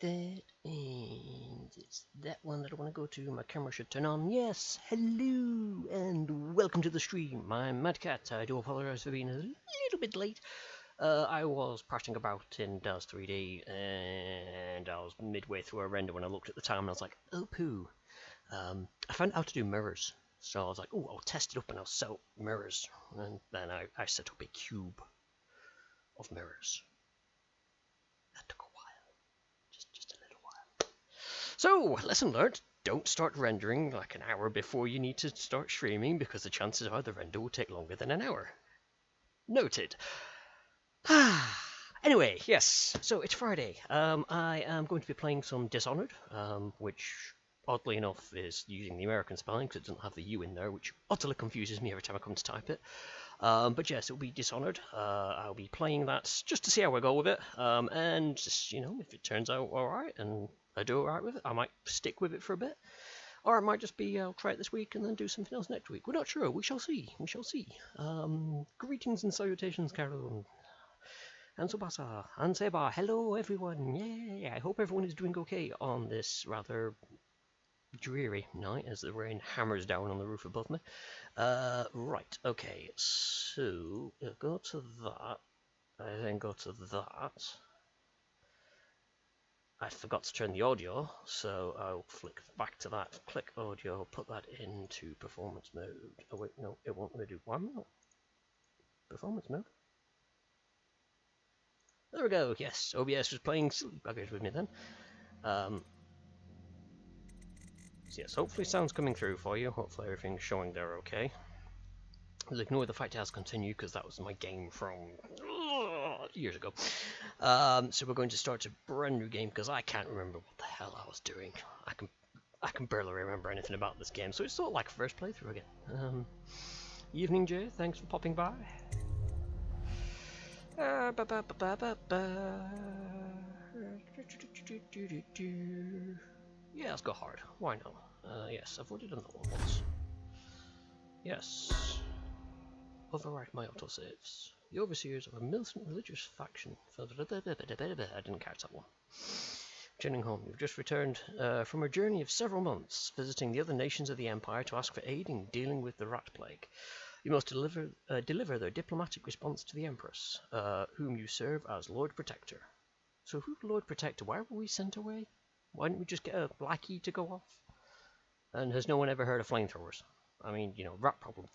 that, and it's that one that I want to go to. My camera should turn on. Yes, hello, and welcome to the stream. I'm Mad Cat. I do apologize for being a little bit late. I was parting about in DAS 3D, and I was midway through a render when I looked at the time, and I was like, oh poo. I found out how to do mirrors, so I was like, oh, I'll test it up and I'll set up mirrors, and then I set up a cube of mirrors. That took a while, just a little while. So, lesson learned, don't start rendering like an hour before you need to start streaming, because the chances are the render will take longer than an hour. Noted. Anyway, yes, so it's Friday. I am going to be playing some Dishonored, which oddly enough is using the American spelling because it doesn't have the U in there, which utterly confuses me every time I come to type it. But yes, it'll be Dishonored. I'll be playing that just to see how I go with it, and just, you know, if it turns out alright and I do alright with it, I might stick with it for a bit. Or it might just be I'll try it this week and then do something else next week. We're not sure. We shall see. We shall see. Greetings and salutations, Carol. And Subasa, and Seba, hello everyone, yeah, I hope everyone is doing okay on this rather dreary night as the rain hammers down on the roof above me. Right, okay, so I'll go to that, I then go to that. I forgot to turn the audio, so I'll flick back to that, click audio, put that into performance mode. Oh wait, no, it won't let me do one more. Performance mode. There we go, yes, OBS was playing silly buggers with me then. So yes, hopefully sound's coming through for you, hopefully everything's showing there okay. Just ignore the fact it has continued, because that was my game from years ago. So we're going to start a brand new game, because I can't remember what the hell I was doing. I can barely remember anything about this game, so it's sort of like first playthrough again. Evening Jay, thanks for popping by. Yeah, let's go hard. Why not? Yes, I've already done that one once. Yes. Overwrite my autosaves. The overseers of a militant religious faction. I didn't catch that one. Returning home. You've just returned from a journey of several months, visiting the other nations of the Empire to ask for aid in dealing with the rat plague. You must deliver their diplomatic response to the Empress, whom you serve as Lord Protector. So who's Lord Protector? Why were we sent away? Why didn't we just get a blackie to go off? And has no one ever heard of flamethrowers? I mean, you know, rat problem.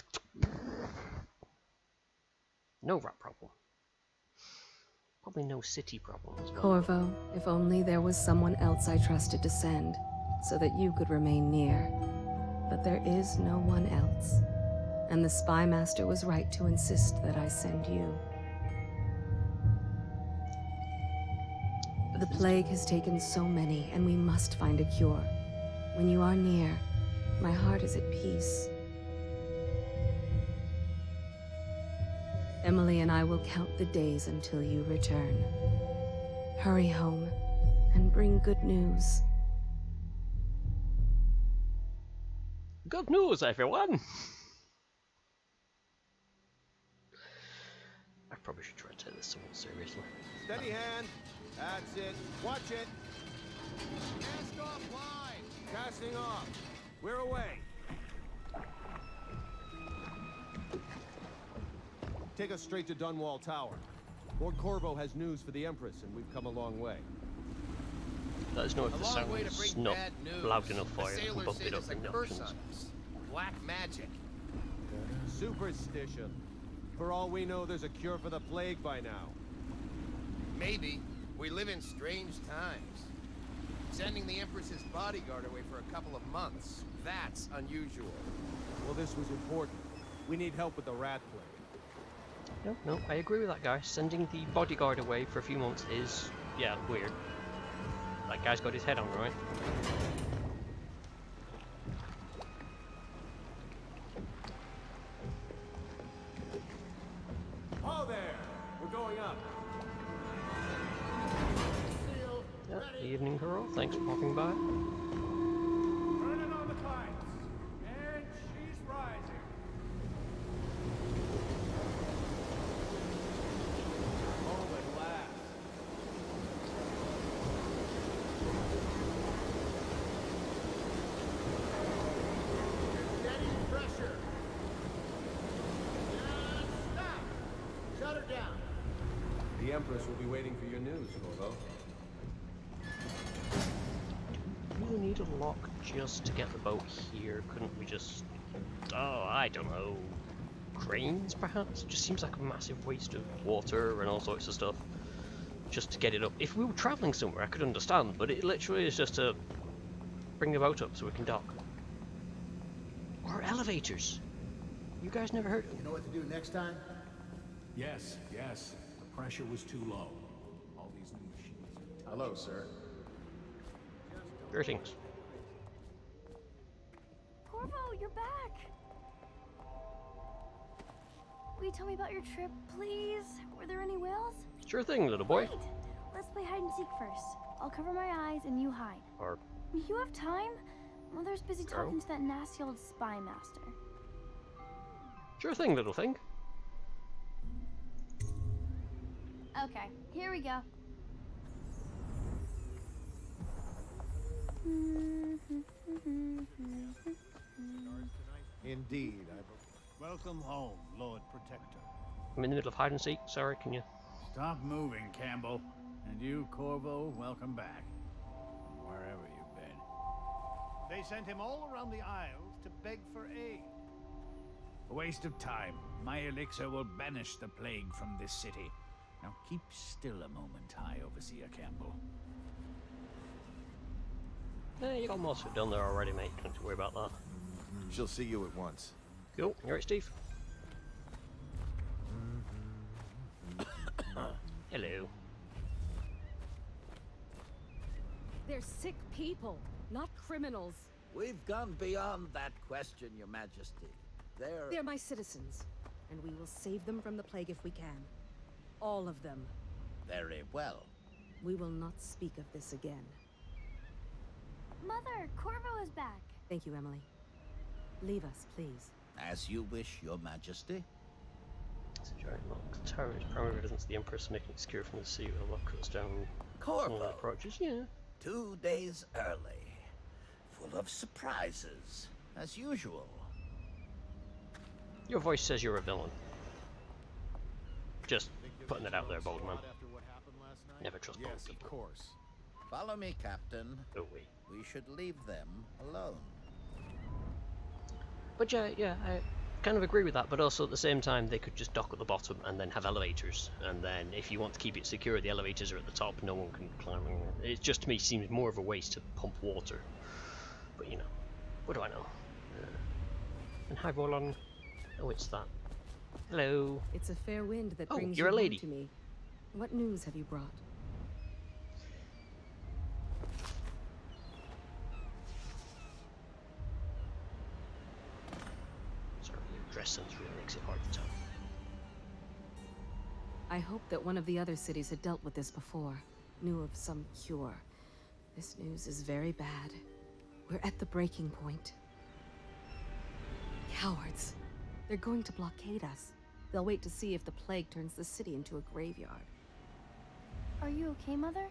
No rat problem. Probably no city problem as well. Corvo, if only there was someone else I trusted to send, so that you could remain near. But there is no one else. And the Spy Master was right to insist that I send you. The plague has taken so many, and we must find a cure. When you are near, my heart is at peace. Emily and I will count the days until you return. Hurry home, and bring good news. Good news, everyone! I probably should try to take this somewhat seriously. Steady hand. That's it. Watch it. Cast off line. Casting off. We're away. Take us straight to Dunwall Tower. Lord Corvo has news for the Empress, and we've come a long way. Let us know if the sound's not loud enough for you. We'll bump it up in the options. Black magic. Superstition. For all we know, there's a cure for the plague by now. Maybe. We live in strange times. Sending the Empress's bodyguard away for a couple of months, that's unusual. Well, this was important. We need help with the rat plague. No, I agree with that guy. Sending the bodyguard away for a few months is, yeah, weird. That guy's got his head on, right? Oh there! We're going up. Yeah, evening, girl. Thanks for popping by. Turning on the pipes. And she's rising. Oh, at last. down. The Empress will be waiting for your news, Corvo. We need a lock just to get the boat here. Couldn't we just... Oh, I don't know. Cranes, perhaps? It just seems like a massive waste of water and all sorts of stuff. Just to get it up. If we were travelling somewhere, I could understand, but it literally is just to bring the boat up so we can dock. Or elevators. You guys never heard of them? You know what to do next time? Yes, yes. The pressure was too low. All these new machines. Hello, sir. Greetings. Corvo, you're back! Will you tell me about your trip, please? Were there any whales? Sure thing, little boy. Wait! Let's play hide and seek first. I'll cover my eyes and you hide. Or... You have time? Mother's busy Girl. talking to that nasty old spy master. Sure thing, little thing. Okay, here we go. Indeed, Welcome home, Lord Protector. I'm in the middle of hide and seek. Sorry, can you... Stop moving, Campbell. And you, Corvo, welcome back. Wherever you've been. They sent him all around the Isles to beg for aid. A waste of time. My elixir will banish the plague from this city. Now keep still a moment, High Overseer Campbell. You got most of it done there already, mate. Don't have to worry about that. she'll see you at once. Cool. You alright, Steve? Hello. They're sick people, not criminals. We've gone beyond that question, Your Majesty. They're my citizens, and we will save them from the plague if we can. All of them. Very well. We will not speak of this again. Mother, Corvo is back. Thank you, Emily. Leave us, please. As you wish, Your Majesty. It's a giant lock. The tower is primary residence of the Empress, making it secure from the sea with a lock cuts down all the Corvo, approaches. Yeah. 2 days early. Full of surprises, as usual. Your voice says you're a villain. Just putting it out there, bold man. After what happened last night? Never trust bold Yes, of people. course. Follow me, Captain. Oh wait. We should leave them alone. But yeah, I kind of agree with that, but also at the same time they could just dock at the bottom and then have elevators, and then if you want to keep it secure, the elevators are at the top, no one can climb. It just to me seems more of a waste to pump water. But you know, what do I know? And hi, Vorlon. Oh, it's that. Hello. It's a fair wind that Oh, brings you're you a home lady. to me. What news have you brought? Sorry, your dress sense really makes it hard to tell. I hoped that one of the other cities had dealt with this before, knew of some cure. This news is very bad. We're at the breaking point. Cowards. They're going to blockade us. They'll wait to see if the plague turns the city into a graveyard. Are you okay, Mother?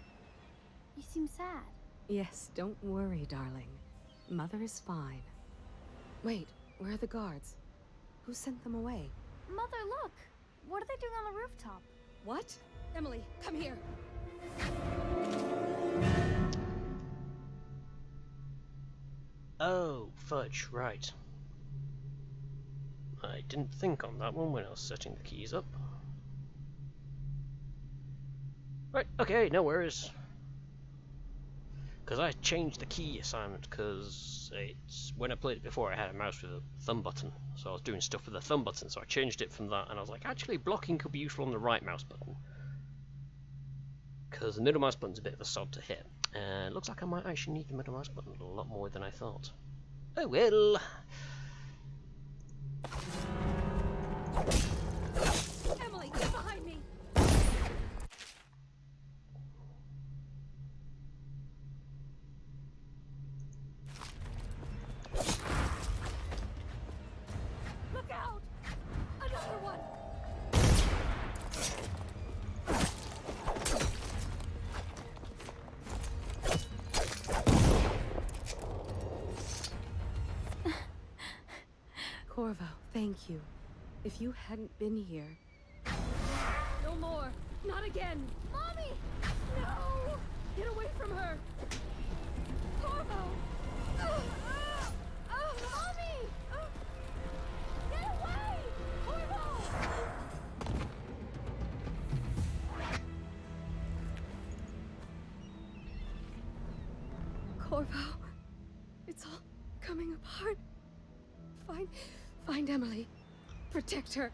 You seem sad. Yes, don't worry, darling. Mother is fine. Wait, where are the guards? Who sent them away? Mother, look! What are they doing on the rooftop? What? Emily, come here! Oh, fudge, right. I didn't think on that one when I was setting the keys up. Right, okay, no worries. Because I changed the key assignment, because it's when I played it before I had a mouse with a thumb button, so I was doing stuff with the thumb button, so I changed it from that, and I was like, actually blocking could be useful on the right mouse button. Because the middle mouse button's a bit of a sod to hit, and it looks like I might actually need the middle mouse button a lot more than I thought. Oh well. Emily, get behind me! Look out! Another one! Corvo, thank you. If you hadn't been here... No more. Not again. Mommy! No! Get away from her! Corvo! Mommy! Get away! Corvo! Corvo, it's all coming apart. Find Emily. Protect her.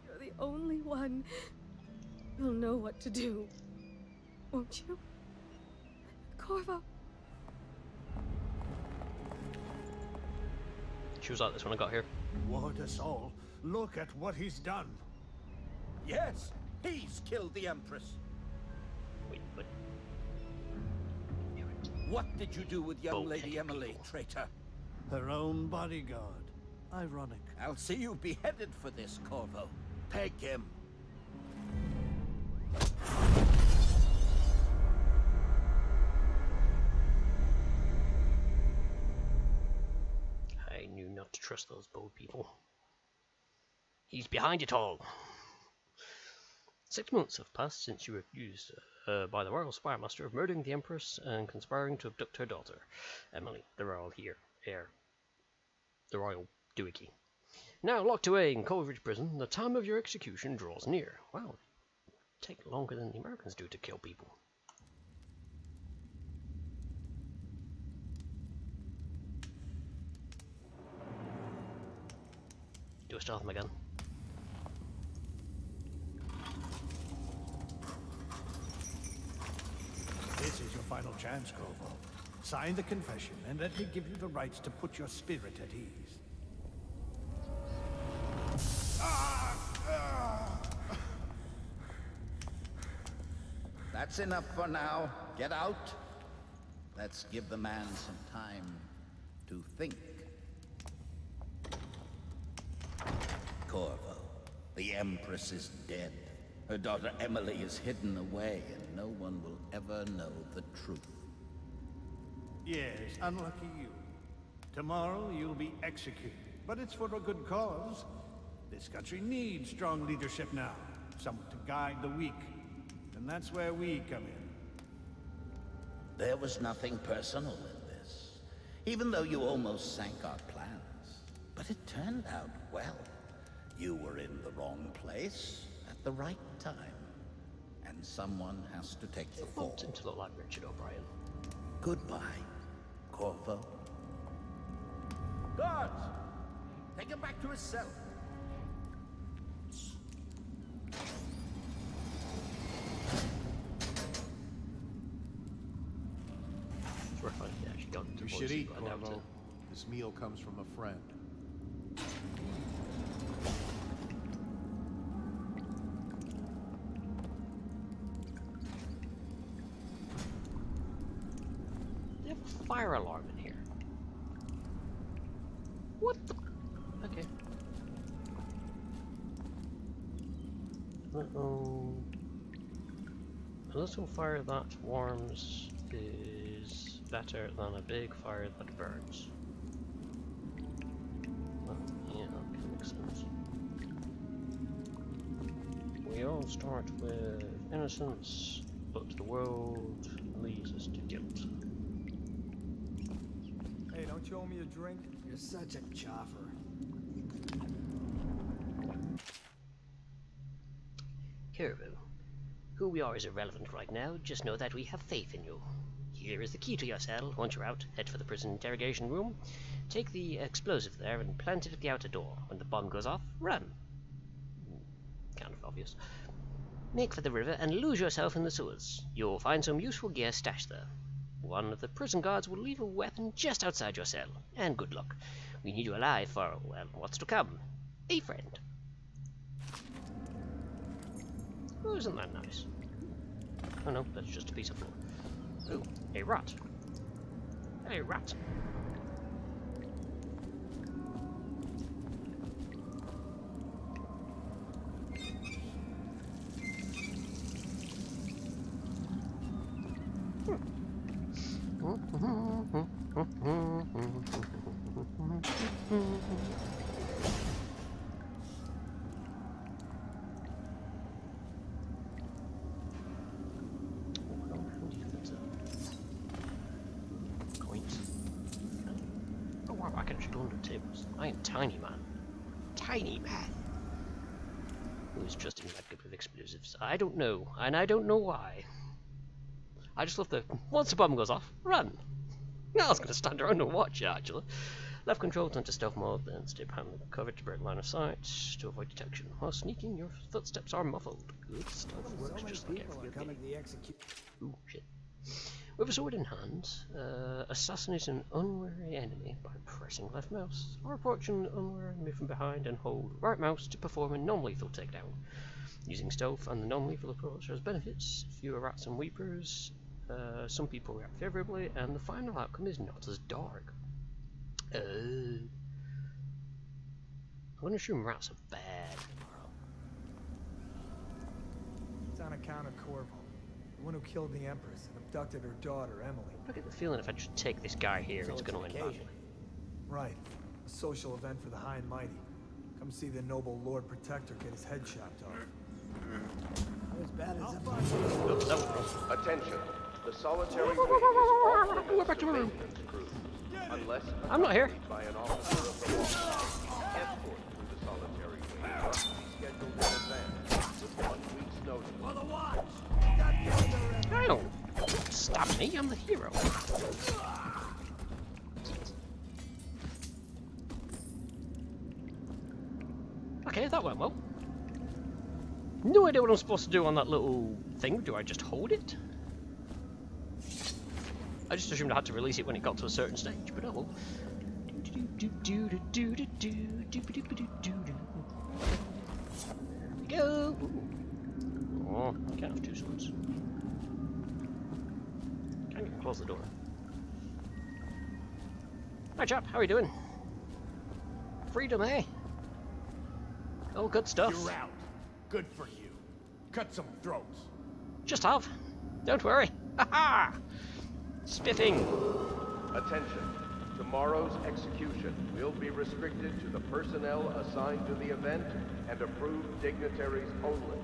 You're the only one who'll know what to do. Won't you? Corvo. She was like this when I got here. Ward us all. Look at what he's done. Yes, he's killed the Empress. Wait, but What did you do with young Okay, Lady Emily, people. traitor? Her own bodyguard. Ironic. I'll see you beheaded for this, Corvo. Peg him. I knew not to trust those bold people. He's behind it all. 6 months have passed since you were accused by the Royal Spymaster of murdering the Empress and conspiring to abduct her daughter, Emily, the Royal heir, the Royal Doohickey. Now locked away in Coleridge Prison, the time of your execution draws near. Wow, it take longer than the Americans do to kill people. Do a stealth with my gun. This is your final chance, Corvo. Sign the confession, and let me give you the rights to put your spirit at ease. That's enough for now. Get out. Let's give the man some time to think. Corvo, the Empress is dead. Her daughter Emily is hidden away, and no one will ever know the truth. Yes, unlucky you. Tomorrow you'll be executed, but it's for a good cause. This country needs strong leadership now, someone to guide the weak. And that's where we come in. There was nothing personal in this, even though you almost sank our plans. But it turned out well. You were in the wrong place at the right time. And someone has to take the fall. Want him to look like Richard O'Brien. Goodbye, Corvo. Guards! Take him back to his cell. It's worth finding he actually got to You the should voice, eat, but I doubt Corvo. it. This meal comes from a friend. They have a fire alarm in here. What the? Okay. Uh-oh. A little fire that warms is better than a big fire that burns. Well, yeah, that can make sense. We all start with innocence, but the world leads us to guilt. Hey, don't you owe me a drink? You're such a choffer. Corvo, who we are is irrelevant right now, just know that we have faith in you. Here is the key to your cell. Once you're out, head for the prison interrogation room. Take the explosive there and plant it at the outer door. When the bomb goes off, run. Kind of obvious. Make for the river and lose yourself in the sewers. You'll find some useful gear stashed there. One of the prison guards will leave a weapon just outside your cell. And good luck. We need you alive for, well, what's to come. A friend. Oh, isn't that nice? Oh no, that's just a piece of floor. Ooh, a rat. Hey, rat. under tables. I am tiny man. Tiny man. Who is trusting that good with explosives? I don't know, and I don't know why. I just love the once the bomb goes off, run. No, I was going to stand around and watch it actually. Left control turn to stealth mode, then stay behind the cover to break line of sight to avoid detection. While sneaking, your footsteps are muffled. Good stuff. Works just like every game. Ooh, shit. With a sword in hand, assassinate an unwary enemy by pressing left mouse, or approaching an unwary enemy from behind and hold right mouse to perform a non-lethal takedown. Using stealth and the non-lethal approach has benefits, fewer rats and weepers, some people react favourably, and the final outcome is not as dark. I'm going to assume rats are bad. It's on account of Corvo, the one who killed the Empress and abducted her daughter, Emily. I get the feeling if I just take this guy here, So it's going to end badly. Right. A social event for the high and mighty. Come see the noble Lord Protector get his head chopped off. As bad as it Oops, that was wrong. Attention. The solitary wing is off limits We're back to my room. maintenance crews, unless I'm not here. by an officer of the law. Escort through the solitary wing must be scheduled in advance with 1 week's notice. For the watch! I don't stop me, I'm the hero. Okay, that went well. No idea what I'm supposed to do on that little thing. Do I just hold it? I just assumed I had to release it when it got to a certain stage, but oh well. There we go. Oh, I can't have two swords. Can't even close the door. Hi chap, how are you doing? Freedom, eh? Oh, good stuff. You're out. Good for you. Cut some throats. Just have. Don't worry. Ha-ha! Spiffing. Attention. Tomorrow's execution will be restricted to the personnel assigned to the event and approved dignitaries only.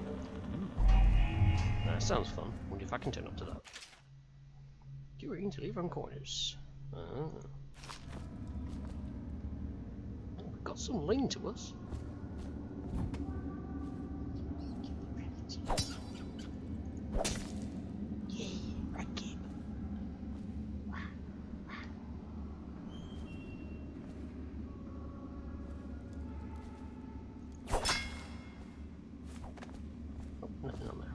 That sounds fun. Wonder if I can turn up to that. Curing to leave on corners. Got some lean to us. Yeah, racket. Oh, nothing on there.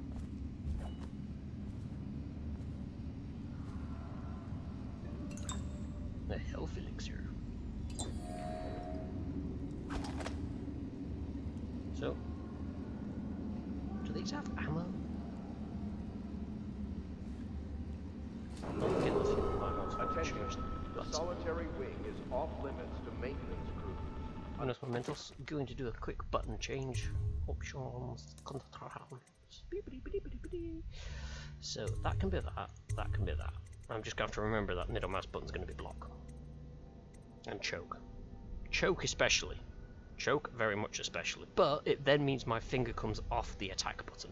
The health elixir. So, do these have ammo? I'm getting the feeling my mouth's going to Attention. change. The solitary wing is off limits to maintenance crews. Honest momentos, going to do a quick button change. Options, controls. So that can be that, that can be that. I'm just going to have to remember that middle mouse button's going to be block. And choke. Choke especially. Choke very much especially. But it then means my finger comes off the attack button.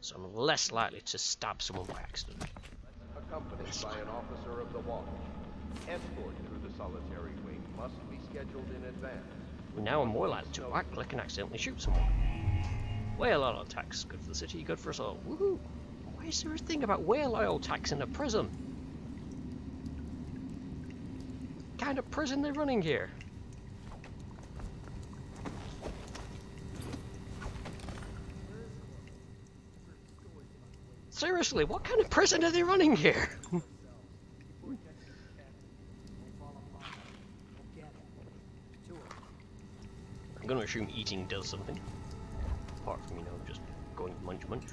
So I'm less likely to stab someone by accident. Accompanied by an officer of the watch. Escort through the solitary wing must be scheduled in advance. Now I'm more likely to right click and accidentally shoot someone. Whale oil tax, good for the city, good for us all. Woohoo! Why is there a thing about whale oil tax in a prison? What kind of prison they're running here? Seriously, what kind of prison are they running here? I'm gonna assume eating does something. Apart from, you know, just going munch munch.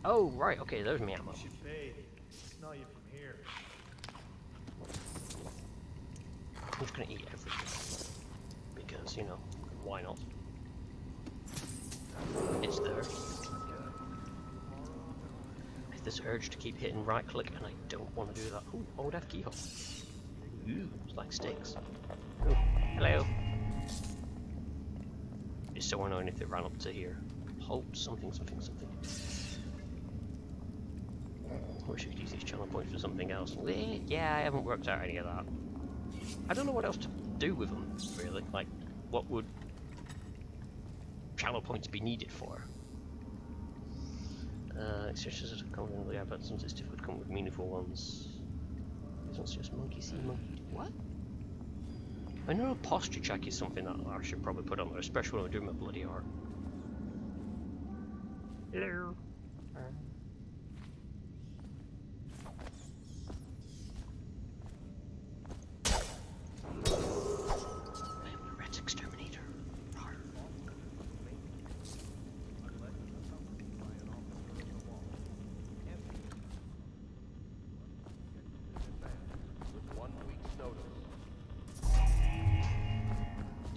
Oh, right, okay, there's me ammo. You should bathe. Smell you from here. I'm just gonna eat everything. Because, you know, why not? It's there. I have this urge to keep hitting right click and I don't want to do that. Ooh, old F keyhole. Ooh, it's like sticks. Ooh, hello. It's so annoying if it ran up to here. Halt, something, something, something. I wish I could use these channel points for something else. Yeah, I haven't worked out any of that. I don't know what else to do with them, really. Like, what would channel points be needed for? Exercises are commonly, but sometimes it's difficult to come up with meaningful ones. These ones just monkey see, monkey do. What? I know a posture check is something that I should probably put on there, especially when I'm doing my bloody art. Hello.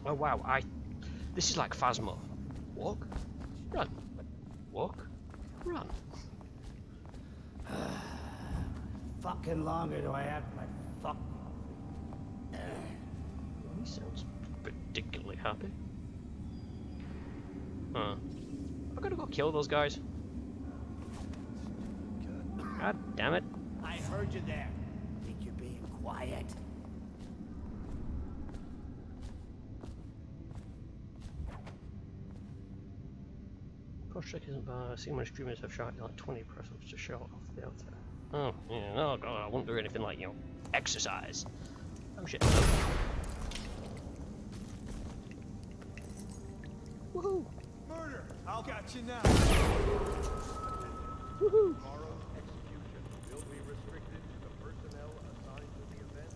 Oh wow, this is like Phasmo. Walk, run, walk, run. Fucking longer do I have my fuck? He sounds particularly happy. Huh. I gotta go kill those guys. God damn it. I heard you there. Think you're being quiet? Check isn't bad. I see my streamers have shot like 20 press-ups to show off the outside. Oh, yeah, oh god, I won't do anything like, you know, exercise. Oh shit. Woohoo! Murder! I'll got you now. Woohoo! Tomorrow's execution will be restricted to the personnel assigned to the event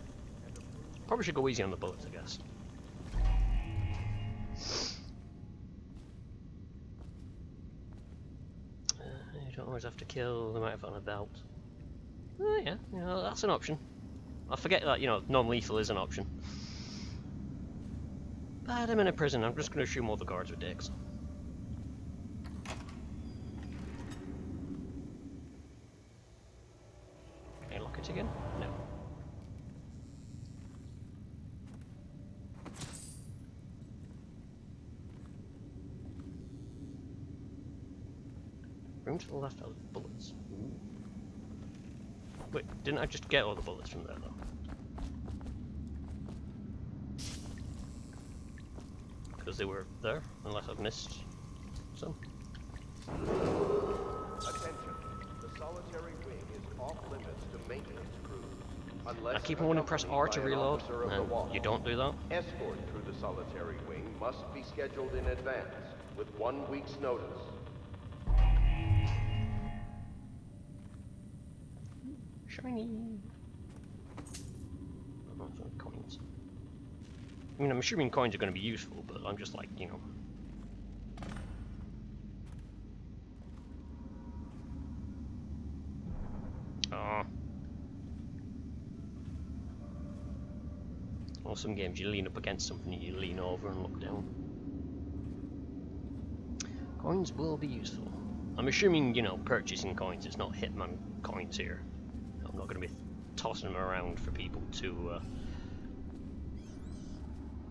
and approved. Probably should go easy on the bullets, I guess. You don't always have to kill, they might have it on a belt. Oh yeah, you know, that's an option. I forget that, you know, non-lethal is an option. But I'm in a prison, I'm just going to assume all the guards are dicks. Can I lock it again? No. Room to the left out of bullets. Ooh. Wait, didn't I just get all the bullets from there though? Because they were there, unless I've missed some. Attention. The solitary wing is off limits to maintenance crews. Unless I keep on wanting to press R to accompanied by an reload, officer of the and watch. you don't do that. Escort through the solitary wing must be scheduled in advance with 1 week's notice. Shiny. Oh, coins. I mean, I'm assuming coins are going to be useful, but I'm just like, you know. Ah. Well, some games you lean up against something and you lean over and look down. Coins will be useful. I'm assuming, you know, purchasing coins, it's not Hitman coins here. I'm not going to be tossing them around for people to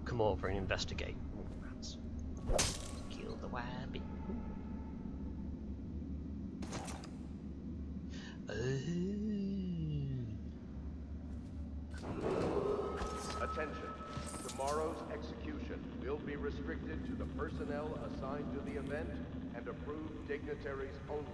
come over and investigate. Oh, rats. Kill the wabbit. Attention. Tomorrow's execution will be restricted to the personnel assigned to the event and approved dignitaries only.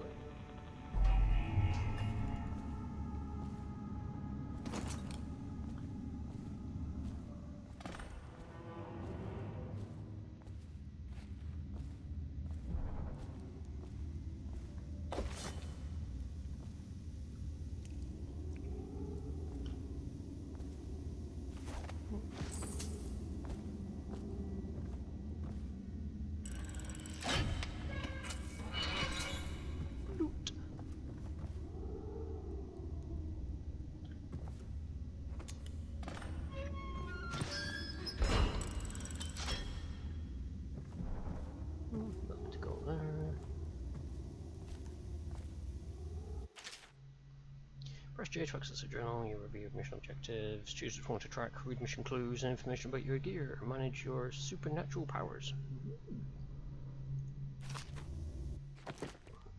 To go there. Press J to access the journal, you review mission objectives, choose which one to track, read mission clues and information about your gear, manage your supernatural powers.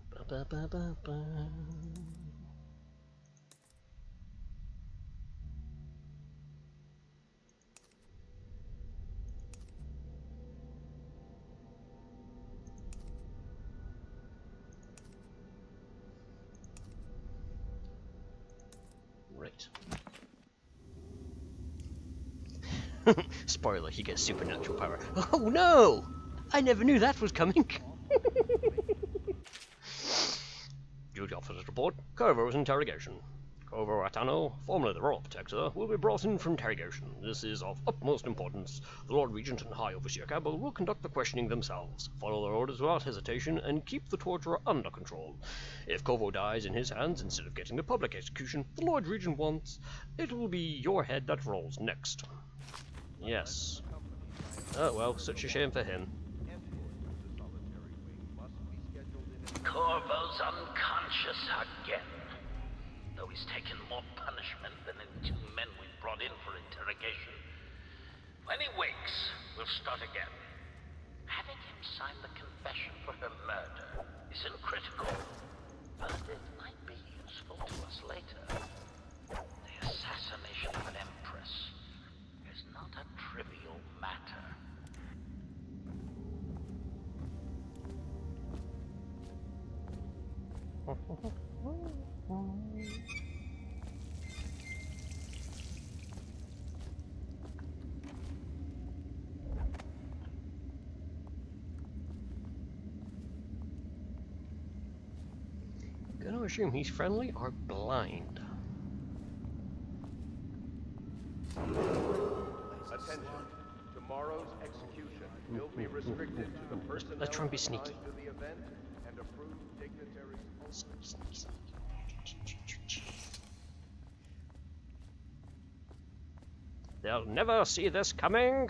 Ba -ba -ba -ba -ba. Spoiler, he gets supernatural power. Oh no! I never knew that was coming. Duty officer's report. Corvo's interrogation. Corvo Atano, formerly the Royal Protector, will be brought in for interrogation. This is of utmost importance. The Lord Regent and High Overseer Campbell will conduct the questioning themselves. Follow their orders without hesitation and keep the torturer under control. If Corvo dies in his hands instead of getting the public execution the Lord Regent wants, it will be your head that rolls next. Yes. Oh well, such a shame for him. Corvo's unconscious again. Though he's taken more punishment than the 2 men we brought in for interrogation. When he wakes, we'll start again. Having him sign the confession for her murder isn't critical, but it might be useful to us later. The assassination of an empress is not a trivial matter. Gonna assume he's friendly or blind. Attention. Tomorrow's execution will be restricted to the personnel Let's try and be assigned sneaky. to the event and approved dignitaries only. They'll never see this coming.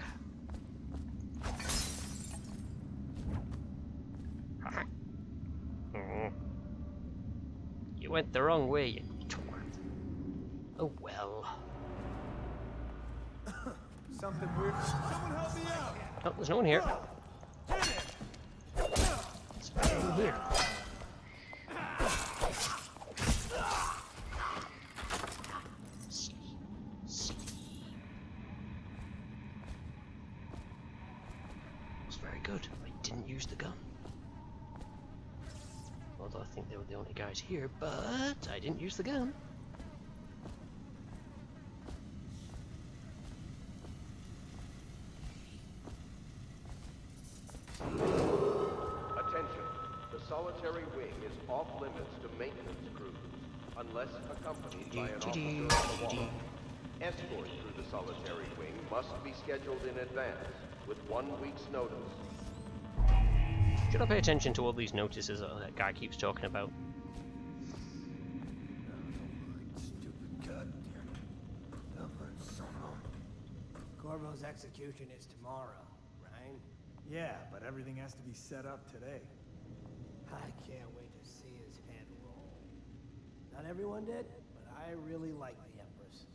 You went the wrong way, you twat. Oh well. Something weird. Someone help me out! Oh, there's no one here. There's no one here. That's very good. I didn't use the gun. Although I think they were the only guys here, but I didn't use the gun. Attention. The solitary wing is off limits to maintenance crews, unless accompanied by an officer of the law. Escort through the solitary wing must be scheduled in advance, with 1 week's notice. Should I pay attention to all these notices that guy keeps talking about? Corvo's execution is tomorrow, right? Yeah, but everything has to be set up today. I can't wait to see his head roll. Not everyone did, but I really like the Empress.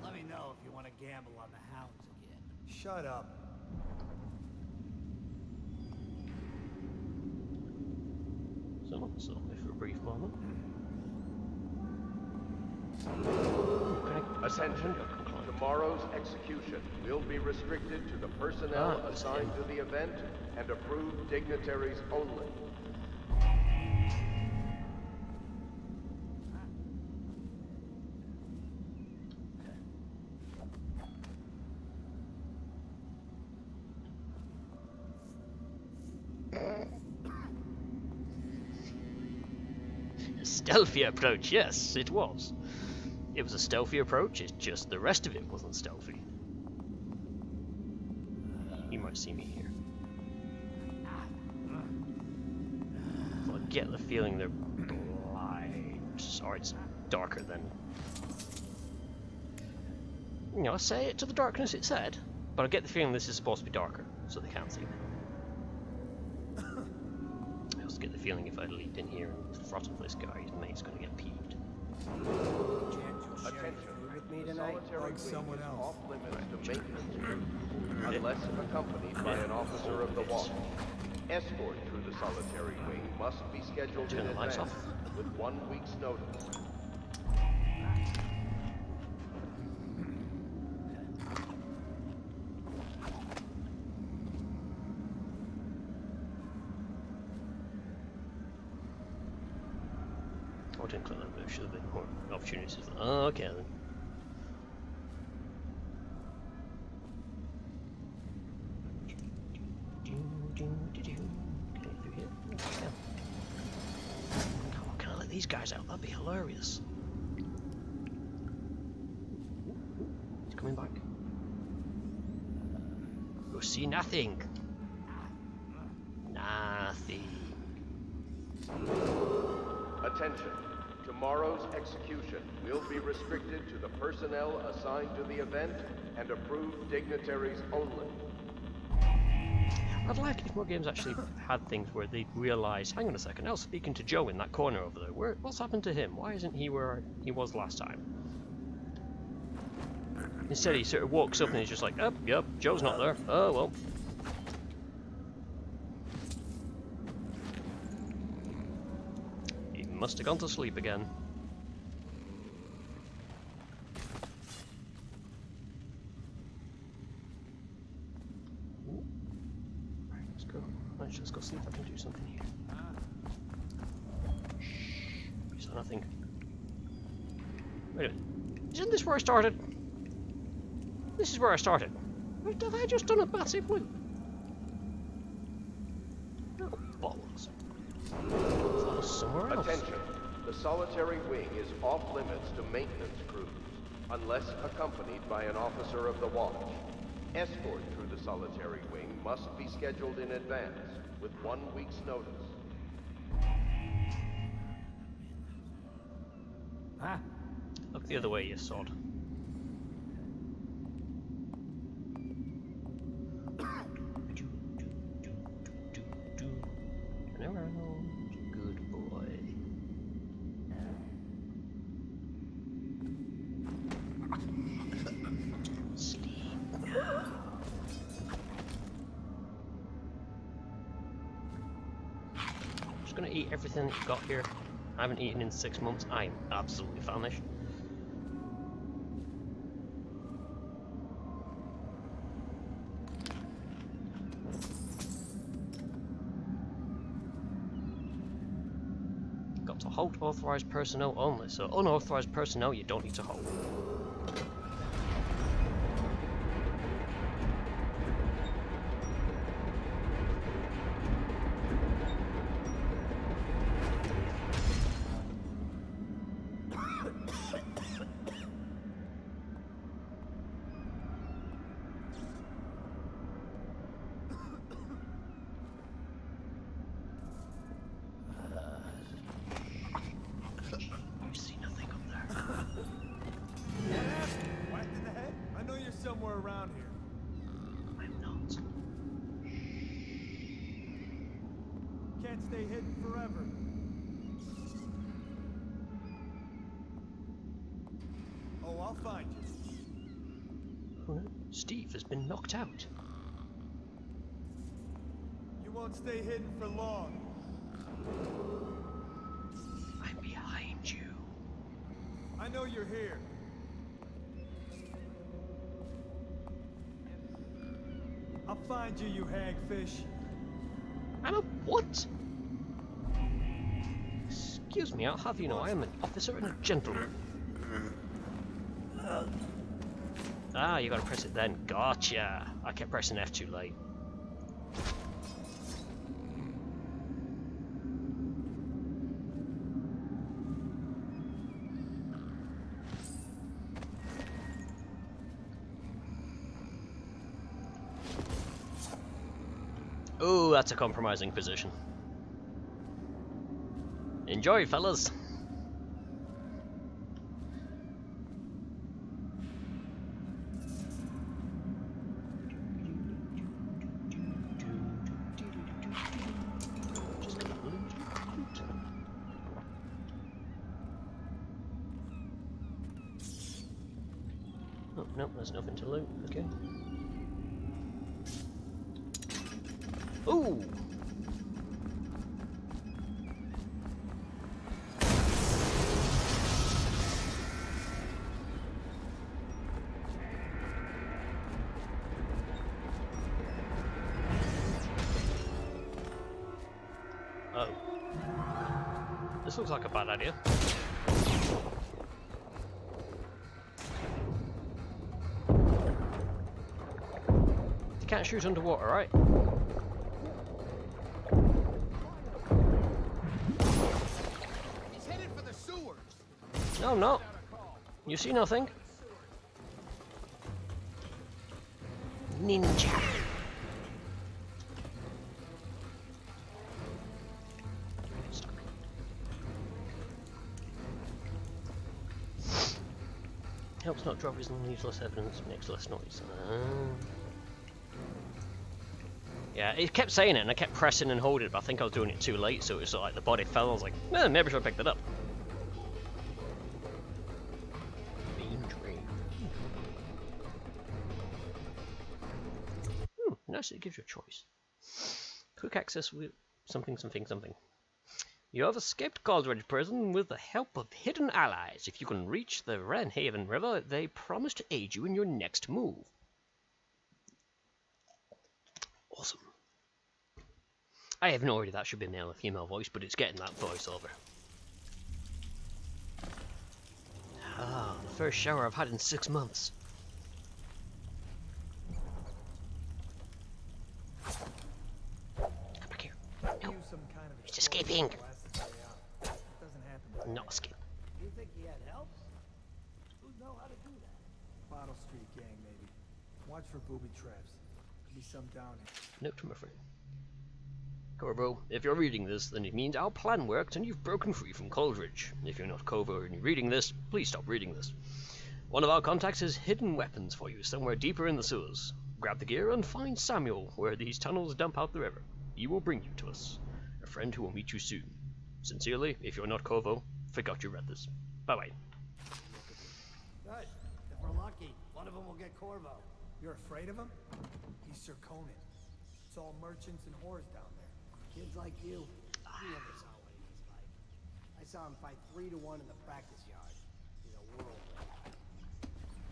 Let me know if you want to gamble on the hounds again. Shut up. Someone saw me for a brief moment. Attention. Tomorrow's execution will be restricted to the personnel assigned to the event and approved dignitaries only. Stealthy approach, yes, it was. It was a stealthy approach, it's just the rest of it wasn't stealthy. You might see me here. So I get the feeling they're blind, or it's darker than... You know, I say it to the darkness it said, but I get the feeling this is supposed to be darker, so they can't see me. I also get the feeling if I leap in here and throttle this guy, his mate's gonna get peeved. Attention. With me tonight? Like someone else. Off limits to maintenance crews, unless accompanied by an officer of the watch. Escort through the solitary wing must be scheduled in Turn the lights advance, off. with 1 week's notice. I didn't click that, there should have been more opportunities. Oh, okay then. Okay, through here. Yeah. Oh, can I let these guys out? That'd be hilarious. He's coming back. You see nothing. Nothing. Attention. Tomorrow's execution will be restricted to the personnel assigned to the event and approved dignitaries only. I'd like if more games actually had things where they'd realise, hang on a second, I was speaking to Joe in that corner over there. What's happened to him? Why isn't he where he was last time? Instead he sort of walks up and he's just like, oh, yep, Joe's not there. Oh, well. He must have gone to sleep again. Right, let's go. Let's go see if I can do something here. Shh. Is there nothing? Wait a minute. Isn't this where I started? This is where I started. Have I just done a massive loop? No, balls. That was somewhere else. Attention. The solitary wing is off limits to maintenance crews, unless accompanied by an officer of the watch. Escort through the solitary wing must be scheduled in advance, with 1 week's notice. Ah. Look the other way, you sod. Good boy. Sleep. Just gonna eat everything that you've got here. I haven't eaten in 6 months. I'm absolutely famished. Got to halt authorized personnel only, so unauthorized personnel you don't need to halt. Somewhere around here. I'm not. Can't stay hidden forever. Oh, I'll find you. Steve has been knocked out. You won't stay hidden for long. I'm behind you. I know you're here. I'll find you, you hagfish. I'm a what? Excuse me, I'll have you know I am an officer and a gentleman. Ah, you gotta press it then. Gotcha. I kept pressing F too late. Oh, that's a compromising position. Enjoy, fellas. Oh, no, there's nothing to loot. Okay. Ooh! Oh. This looks like a bad idea. can't shoot underwater, right? He's headed for the sewers. No, I'm not. You see nothing? Ninja. Helps not drop his leaves less evidence, makes less noise. Yeah, it kept saying it, and I kept pressing and holding it, but I think I was doing it too late, so it was like the body fell. I was like, maybe I should have picked it up. Nice, it gives you a choice. Quick access with something. You have escaped Coldridge prison with the help of hidden allies. If you can reach the Renhaven River, they promise to aid you in your next move. Awesome. I have no idea that should be male or female voice, but it's getting that voiceover. Ah, the first shower I've had in 6 months. Come back here. No. It's escaping. Not escape. You think he had help? Who'd know how to do that? Bottle Street gang, maybe. Watch for booby traps. Could be some down here. Note to my friend. Corvo, if you're reading this, then it means our plan worked and you've broken free from Coldridge. If you're not Corvo and you're reading this, please stop reading this. One of our contacts has hidden weapons for you somewhere deeper in the sewers. Grab the gear and find Samuel where these tunnels dump out the river. He will bring you to us. A friend who will meet you soon. Sincerely, if you're not Corvo, forgot you read this. Bye-bye. Good. If we're lucky, one of them will get Corvo. You're afraid of him? He's Sir Conan. It's all merchants and whores down there. Kids like you never saw what he was like. I saw him fight 3-to-1 in the practice yard. He's a whirlwind.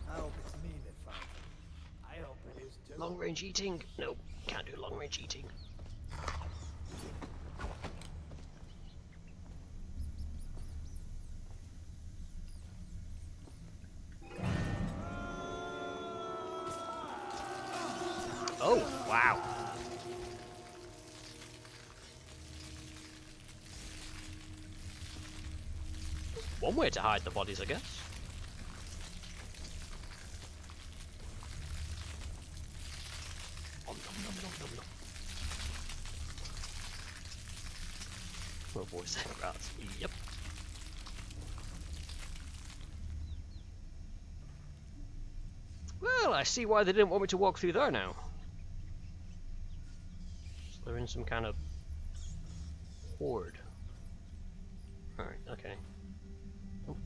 I hope it's me that finds him. I hope it is too. Long range eating? Nope, can't do long range eating. Oh, wow. One way to hide the bodies, I guess. Nom, nom, nom, nom, nom, nom. Oh boy, that grass. Yep. Well, I see why they didn't want me to walk through there now. So they're in some kind of horde. Alright, okay. Oh.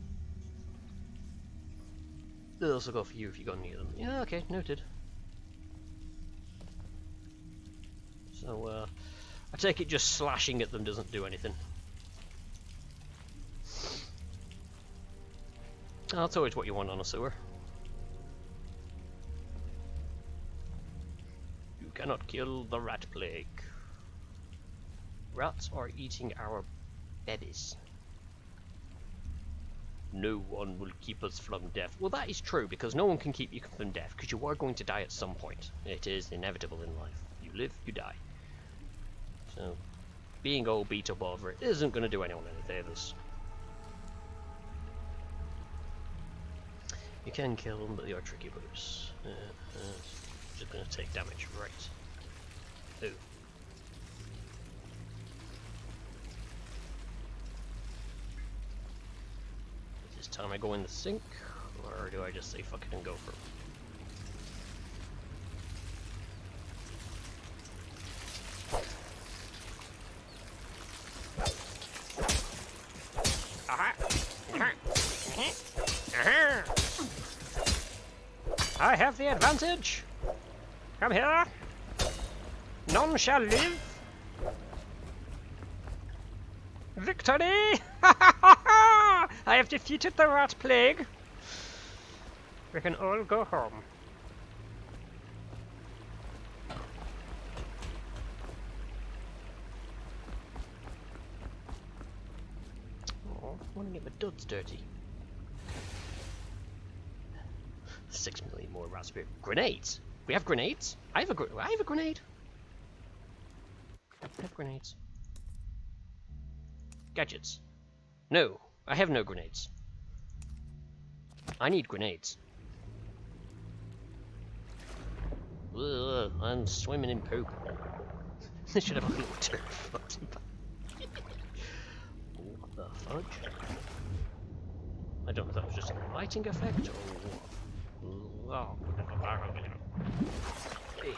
They'll also go for you if you go near them. Yeah, okay, noted. So, I take it just slashing at them doesn't do anything. Oh, that's always what you want on a sewer. You cannot kill the rat plague. Rats are eating our babies. No one will keep us from death. Well, that is true, because no one can keep you from death, because you are going to die at some point. It is inevitable in life. You live, you die. So, being all beat up over it isn't going to do anyone any favours. You can kill them, but they are tricky buggers. Just going to take damage, right. Ooh. Is this time I go in the sink, or do I just say fuck it and go for it? I have the advantage. Come here. None shall live. Victory! I have defeated the rat plague. We can all go home. Oh, I want to get my duds dirty. 6 million more raspberry grenades. We have grenades? I have a grenade. I have grenades. Gadgets. No, I have no grenades. I need grenades. Ugh, I'm swimming in poop. This should have a little turf. What the fudge? I don't know if that was just a lighting effect or what. Hey.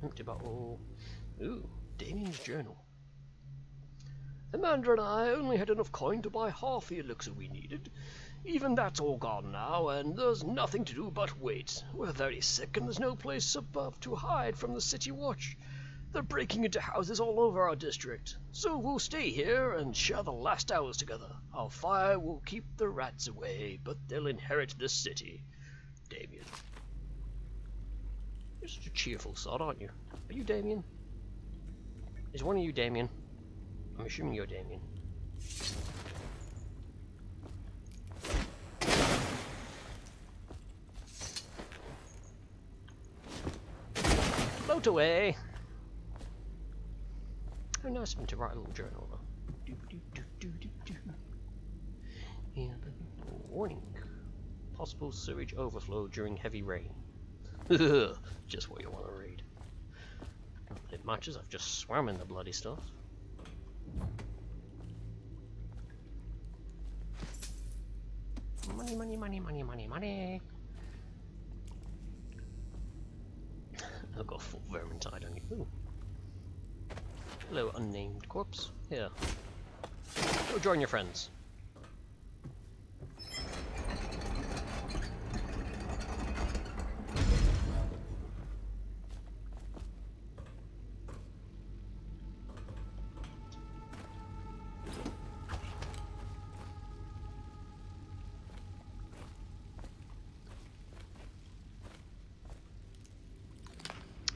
Empty bottle. Ooh, Damien's journal. Amanda and I only had enough coin to buy half the elixir we needed. Even that's all gone now, and there's nothing to do but wait. We're very sick, and there's no place above to hide from the city watch. They're breaking into houses all over our district, so we'll stay here and share the last hours together. Our fire will keep the rats away, but they'll inherit this city. Damien. You're such a cheerful sod, aren't you? Are you Damien? Is one of you Damien? I'm assuming you're Damien. Float away! How nice of him to write a little journal though. Warning. Possible sewage overflow during heavy rain. Just what you want to read. But it matches, I've just swam in the bloody stuff. Money, money, money, money, money, money. I've got a full vermintide on you. Ooh. Hello, unnamed corpse. Here. Go join your friends.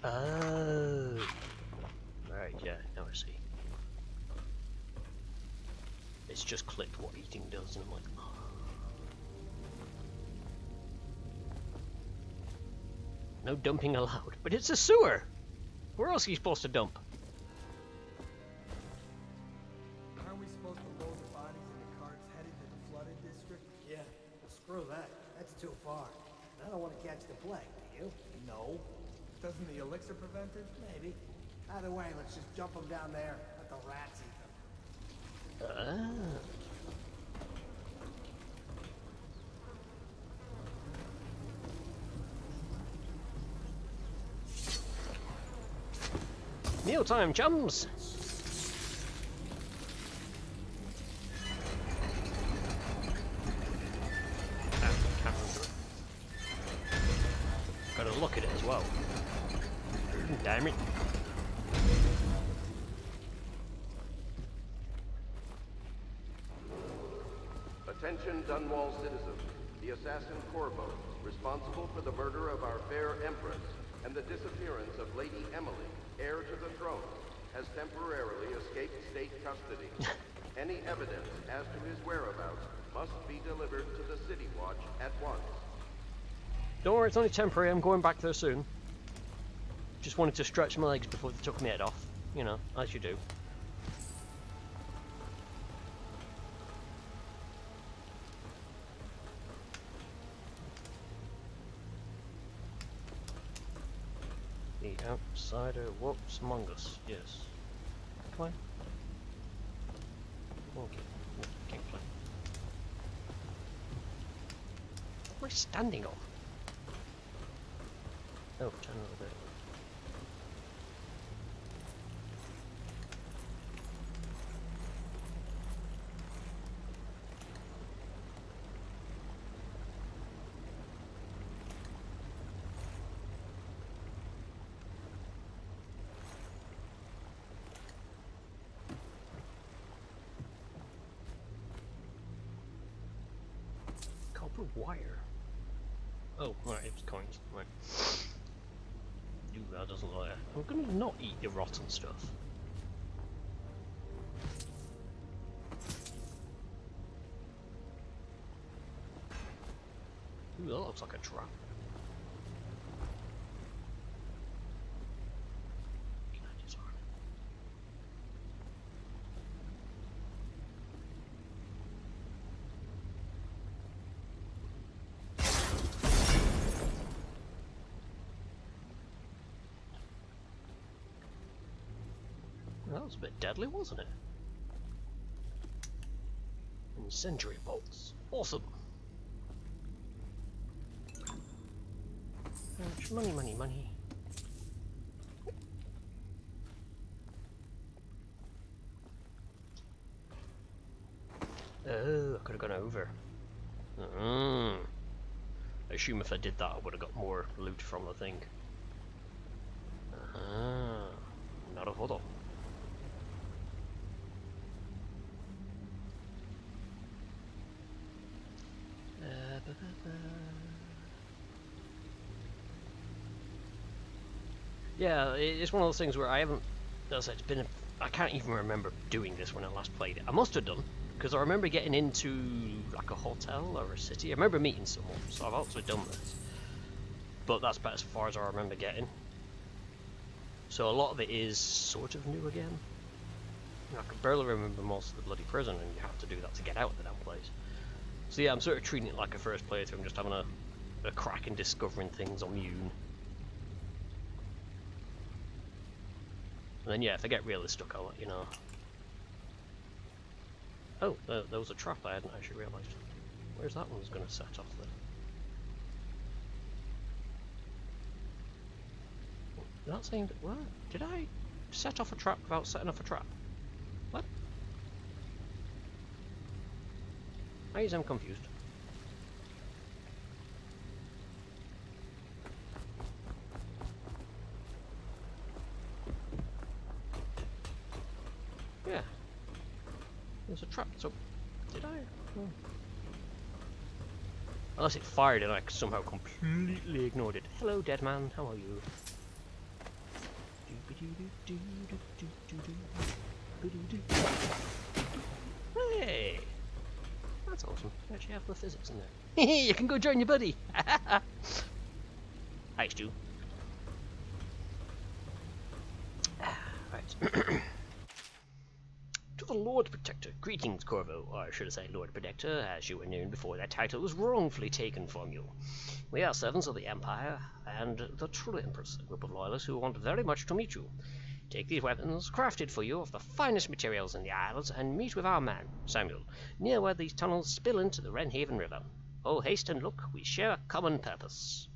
Oh. Right, yeah, now I see. It's just clicked what eating does, and I'm like, oh. No dumping allowed. But it's a sewer! Where else are you supposed to dump? Aren't we supposed to load the bodies into carts headed to the flooded district? Yeah, well, screw that. That's too far. I don't want to catch the plague, do you? No. Doesn't the elixir prevent it? Maybe. Either way, let's just jump them down there. Let the rats eat them. Mealtime, chums! Can't remember it. Gotta look at it as well. Damn it. Attention, Dunwall citizens. The assassin Corvo, responsible for the murder of our fair Empress and the disappearance of Lady Emily, heir to the throne, has temporarily escaped state custody. Any evidence as to his whereabouts must be delivered to the City Watch at once. Don't worry, it's only temporary. I'm going back there soon. Just wanted to stretch my legs before they took my head off. You know, as you do. The outsider walks among us. Yes. Come on. Okay. Can't play. What am I standing on? Oh, turn over there. Copper wire. Oh, right, it was coins. Right. Ooh, that doesn't look like it. I'm gonna not eat your rotten stuff. Ooh, that looks like a trap. was a bit deadly, wasn't it? Incendiary bolts. Awesome. Money, money, money. Oh, I could have gone over. I assume if I did that, I would have got more loot from the thing. Not a photo. Yeah, it's one of those things where I haven't. As it's been. I can't even remember doing this when I last played it. I must have done, because I remember getting into like a hotel or a city. I remember meeting someone, so I've also done this. But that's about as far as I remember getting. So a lot of it is sort of new again. I can barely remember most of the bloody prison, and you have to do that to get out of the damn place. So yeah, I'm sort of treating it like a first playthrough. I'm just having a crack in discovering things on my own. And then yeah, if I get really stuck, I'll let you know. Oh, there was a trap I hadn't actually realised. Where's that one's going to set off then? That seemed... What? Did I set off a trap without setting off a trap? What? I'm confused. Yeah. There's a trap, so... Did I? Oh. Unless it fired and I somehow completely ignored it. Hello, dead man. How are you? Hey! That's awesome. You actually have the physics in there. You can go join your buddy! Hi, Stu. Right. To the Lord Protector. Greetings, Corvo, or should I say Lord Protector, as you were known before that title was wrongfully taken from you. We are servants of the Empire, and the True Empress, a group of loyalists who want very much to meet you. Take these weapons, crafted for you of the finest materials in the Isles, and meet with our man, Samuel, near where these tunnels spill into the Wrenhaven River. Oh, haste and look, we share a common purpose.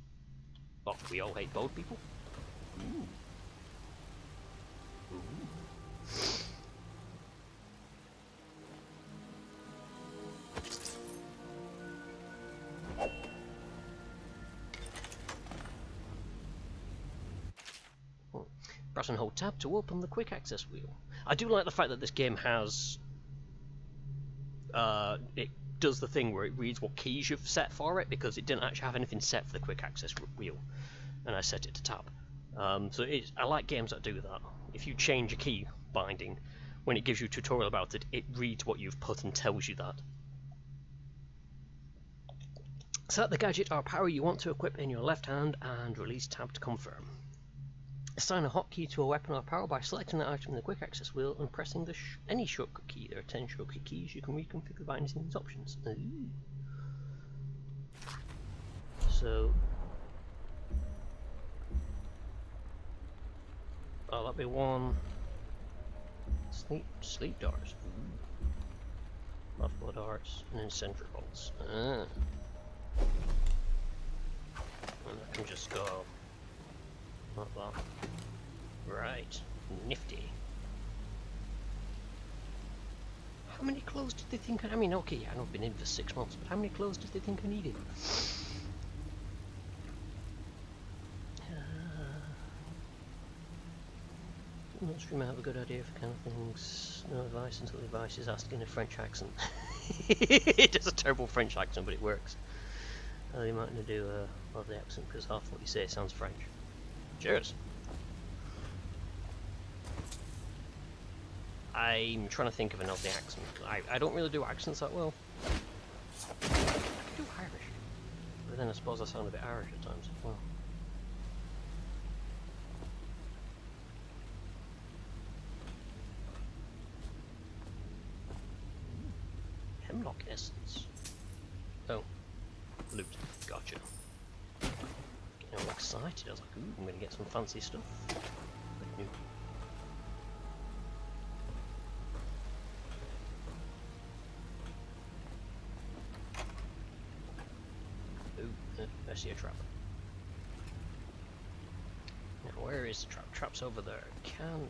Oh, we all hate bold people? Ooh. Ooh. Press and hold tab to open the quick access wheel. I do like the fact that this game has it does the thing where it reads what keys you've set for it, because it didn't actually have anything set for the quick access wheel, and I set it to tab. So I like games that do that. If you change a key binding, when it gives you a tutorial about it, it reads what you've put and tells you that. Select the gadget or power you want to equip in your left hand and release tab to confirm. Assign a hotkey to a weapon or power by selecting the item in the quick access wheel and pressing the any shortcut key. There are 10 shortcut keys you can reconfigure by using these options. Ooh. So, oh, that'll be one. Sleep darts. Multiple darts and then sentry bolts. And I can just go like that. Right, nifty. How many clothes did they think I mean, okay, I know I've been in for 6 months, but how many clothes did they think I needed? Not sure I have a good idea for kind of things. No advice until the advice is asked in a French accent. It does a terrible French accent, but it works. You might need to do of the accent, because half what you say sounds French. Cheers! I'm trying to think of an Aussie accent. I don't really do accents that well. I can do Irish, but then I suppose I sound a bit Irish at times as well. Hemlock essence. Oh, loot. Gotcha. Getting all excited. I was like, ooh, I'm gonna get some fancy stuff. see a trap. Now, where is the trap? Trap's over there. Can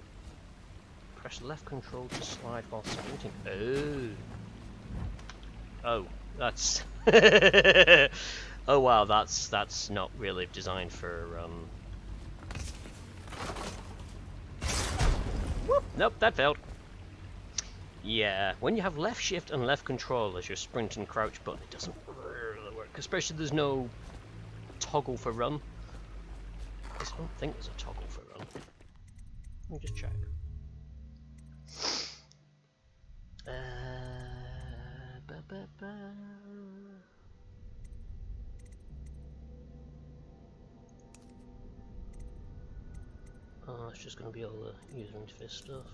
press left control to slide while sprinting. Oh, that's. Oh wow, that's not really designed for. Whoop, nope, that failed. Yeah, when you have left shift and left control as your sprint and crouch button, it doesn't really work. Especially there's no toggle for run. I don't think there's a toggle for run. Let me just check. Oh, it's just going to be all the user interface stuff.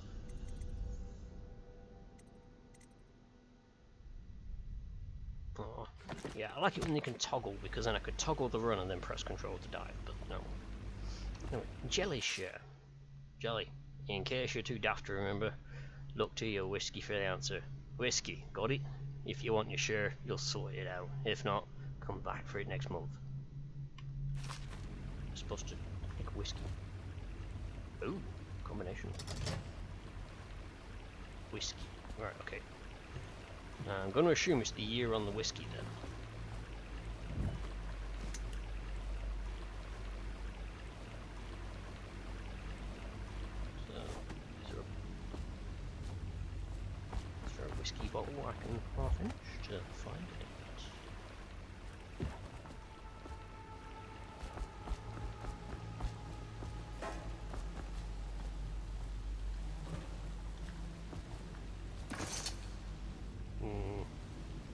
Oh, yeah, I like it when you can toggle, because then I could toggle the run and then press control to dive, but no. Anyway, jelly share. Jelly. In case you're too daft to remember, look to your whiskey for the answer. Whiskey, got it? If you want your share, you'll sort it out. If not, come back for it next month. I'm supposed to pick whiskey. Ooh, combination. Whiskey. Right, okay. I'm going to assume it's the year on the whiskey then. So, is there a whiskey bottle I can half inch to find it?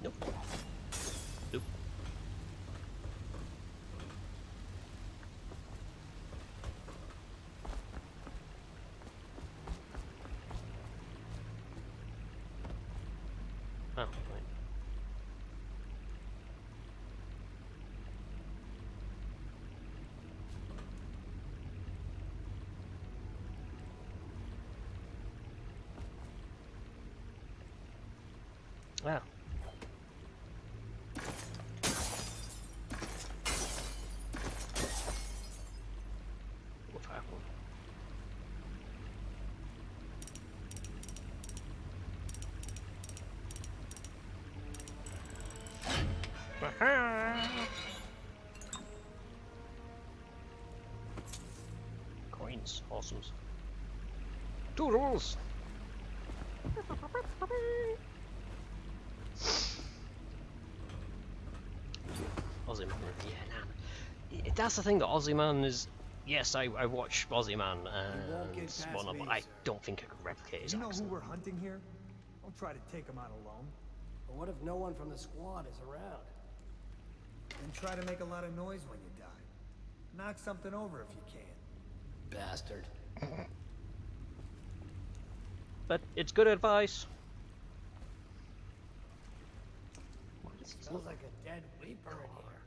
Nope. Nope. Oh, right. Wow. What happened? Coins, awesomes. Toodles! Aussie Man, yeah, nah. That's the thing that Aussie Man is. Yes, I watch Aussie Man and whatnot, but I don't think I could replicate his accent. You know who we're hunting here? Don't try to take him out alone. But what if no one from the squad is around? And try to make a lot of noise when you die. Knock something over if you can. Bastard. But it's good advice. Sounds like a dead weeper in here.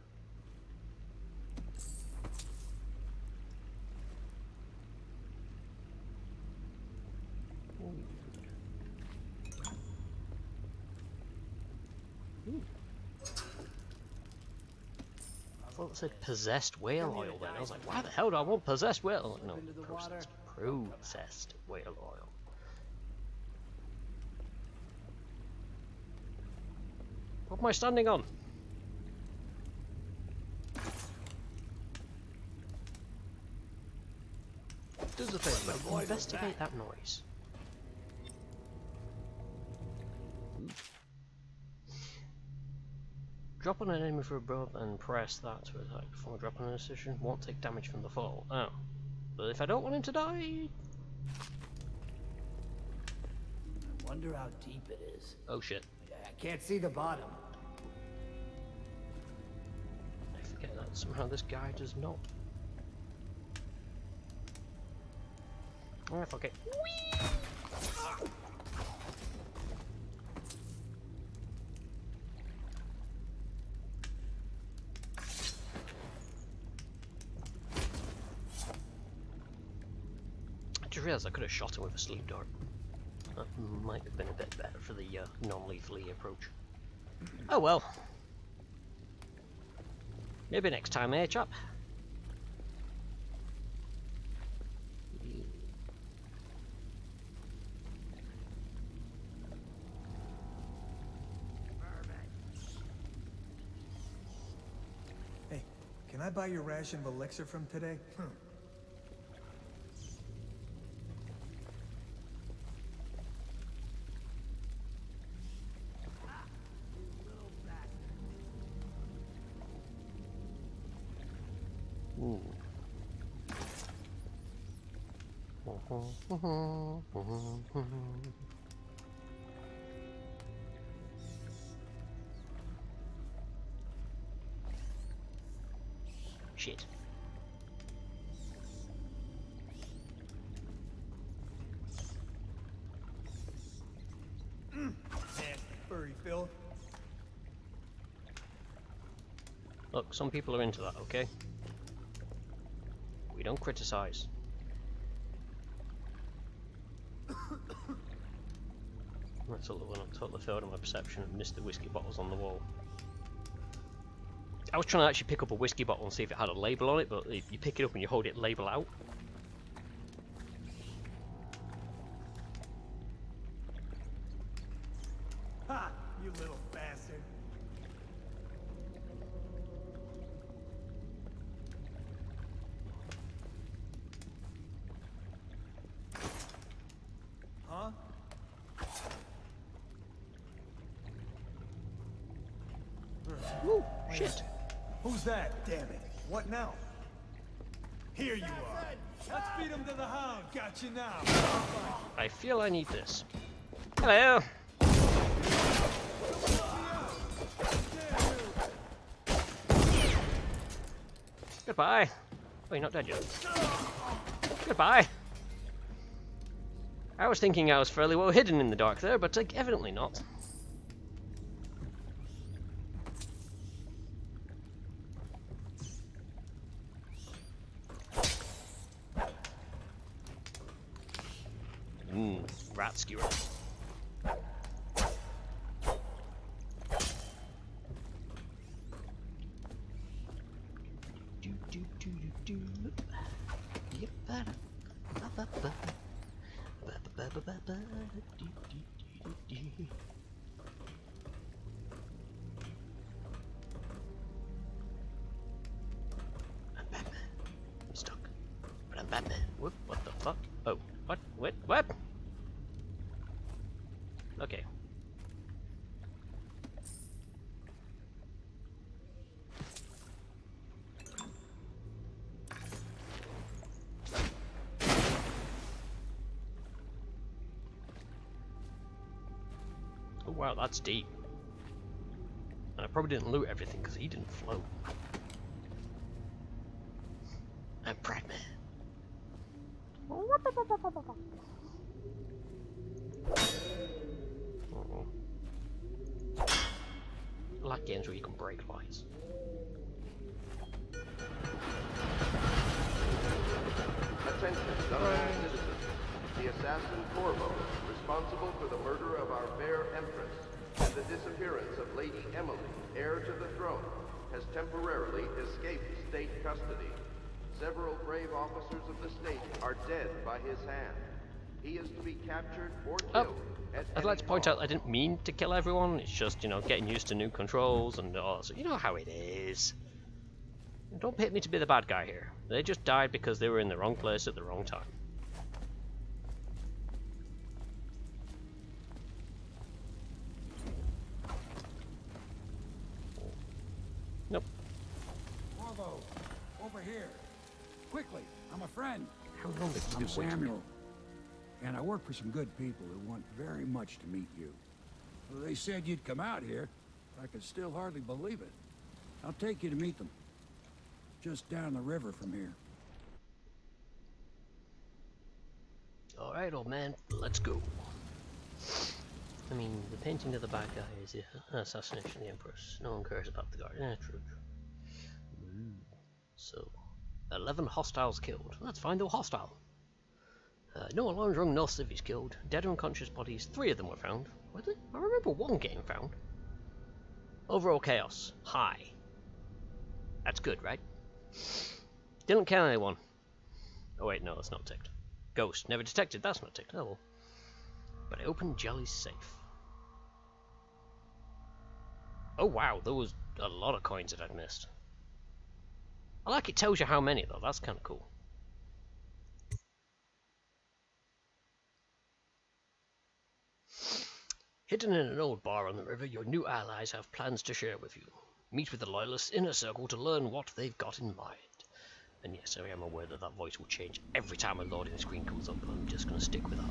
Ooh. I thought it said possessed whale oil then. I was like, why the hell do I want possessed whale oil? No, processed whale oil. What am I standing on? Do us a favour, investigate that noise. Drop on an enemy from above and press that to attack. Before dropping an decision, won't take damage from the fall. Oh. But if I don't want him to die... I wonder how deep it is. Oh shit. I can't see the bottom. I forget that somehow this guy does not. Oh, fuck it. I just realised I could have shot him with a sleep dart. That might have been a bit better for the non-lethally approach. Oh well. Maybe next time, eh, chap? Hey, can I buy your ration of elixir from today? Ooh. Shit. Furry Phil. Look, some people are into that, okay? We don't criticize. That's all the one I totally failed on my perception and missed the whiskey bottles on the wall. I was trying to actually pick up a whiskey bottle and see if it had a label on it, but if you pick it up and you hold it label out. Ha! You little bastard. Huh? Woo! Shit! Who's that? Damn it. What now? Here you are. Let's feed him to the hound. Got you now. I feel I need this. Hello! Goodbye! Oh, you're not dead yet. Goodbye! I was thinking I was fairly well hidden in the dark there, but evidently not. Rat skewer. I'm Batman. I'm stuck. But I'm Batman. What the fuck? Oh, what? What? Okay. Oh wow, that's deep. And I probably didn't loot everything because he didn't float. I'm Batman. I like games where you can break lights. Attention, Dungeon citizens. The assassin Corvo, responsible for the murder of our fair Empress and the disappearance of Lady Emily, heir to the throne, has temporarily escaped state custody. Several brave officers of the state are dead by his hand. He is to be captured or killed. I'd like to point out I didn't mean to kill everyone, it's just, you know, getting used to new controls and all, so you know how it is. Don't pick me to be the bad guy here. They just died because they were in the wrong place at the wrong time. Nope. Corvo, over here. Quickly, I'm a friend. How long did you I'm wait? Samuel. And I work for some good people who want very much to meet you. Well, they said you'd come out here. I could still hardly believe it. I'll take you to meet them. Just down the river from here. Alright, old man, let's go. I mean, the painting of the bad guy is the assassination of the Empress. No one cares about the guard. Yeah, true. So, 11 hostiles killed. That's fine, they were hostile. No alarms rung, no civvies killed. Dead or unconscious bodies, 3 of them were found. Were they? I remember 1 getting found. Overall chaos, high. That's good, right? Didn't kill anyone. Oh wait, no, that's not ticked. Ghost. Never detected. That's not ticked. Oh well. But I opened Jelly's safe. Oh wow, there was a lot of coins that I'd missed. I like it tells you how many though. That's kind of cool. Hidden in an old bar on the river, your new allies have plans to share with you. Meet with the Loyalists' inner circle to learn what they've got in mind. And yes, I am aware that that voice will change every time a loading screen comes up, but I'm just going to stick with that.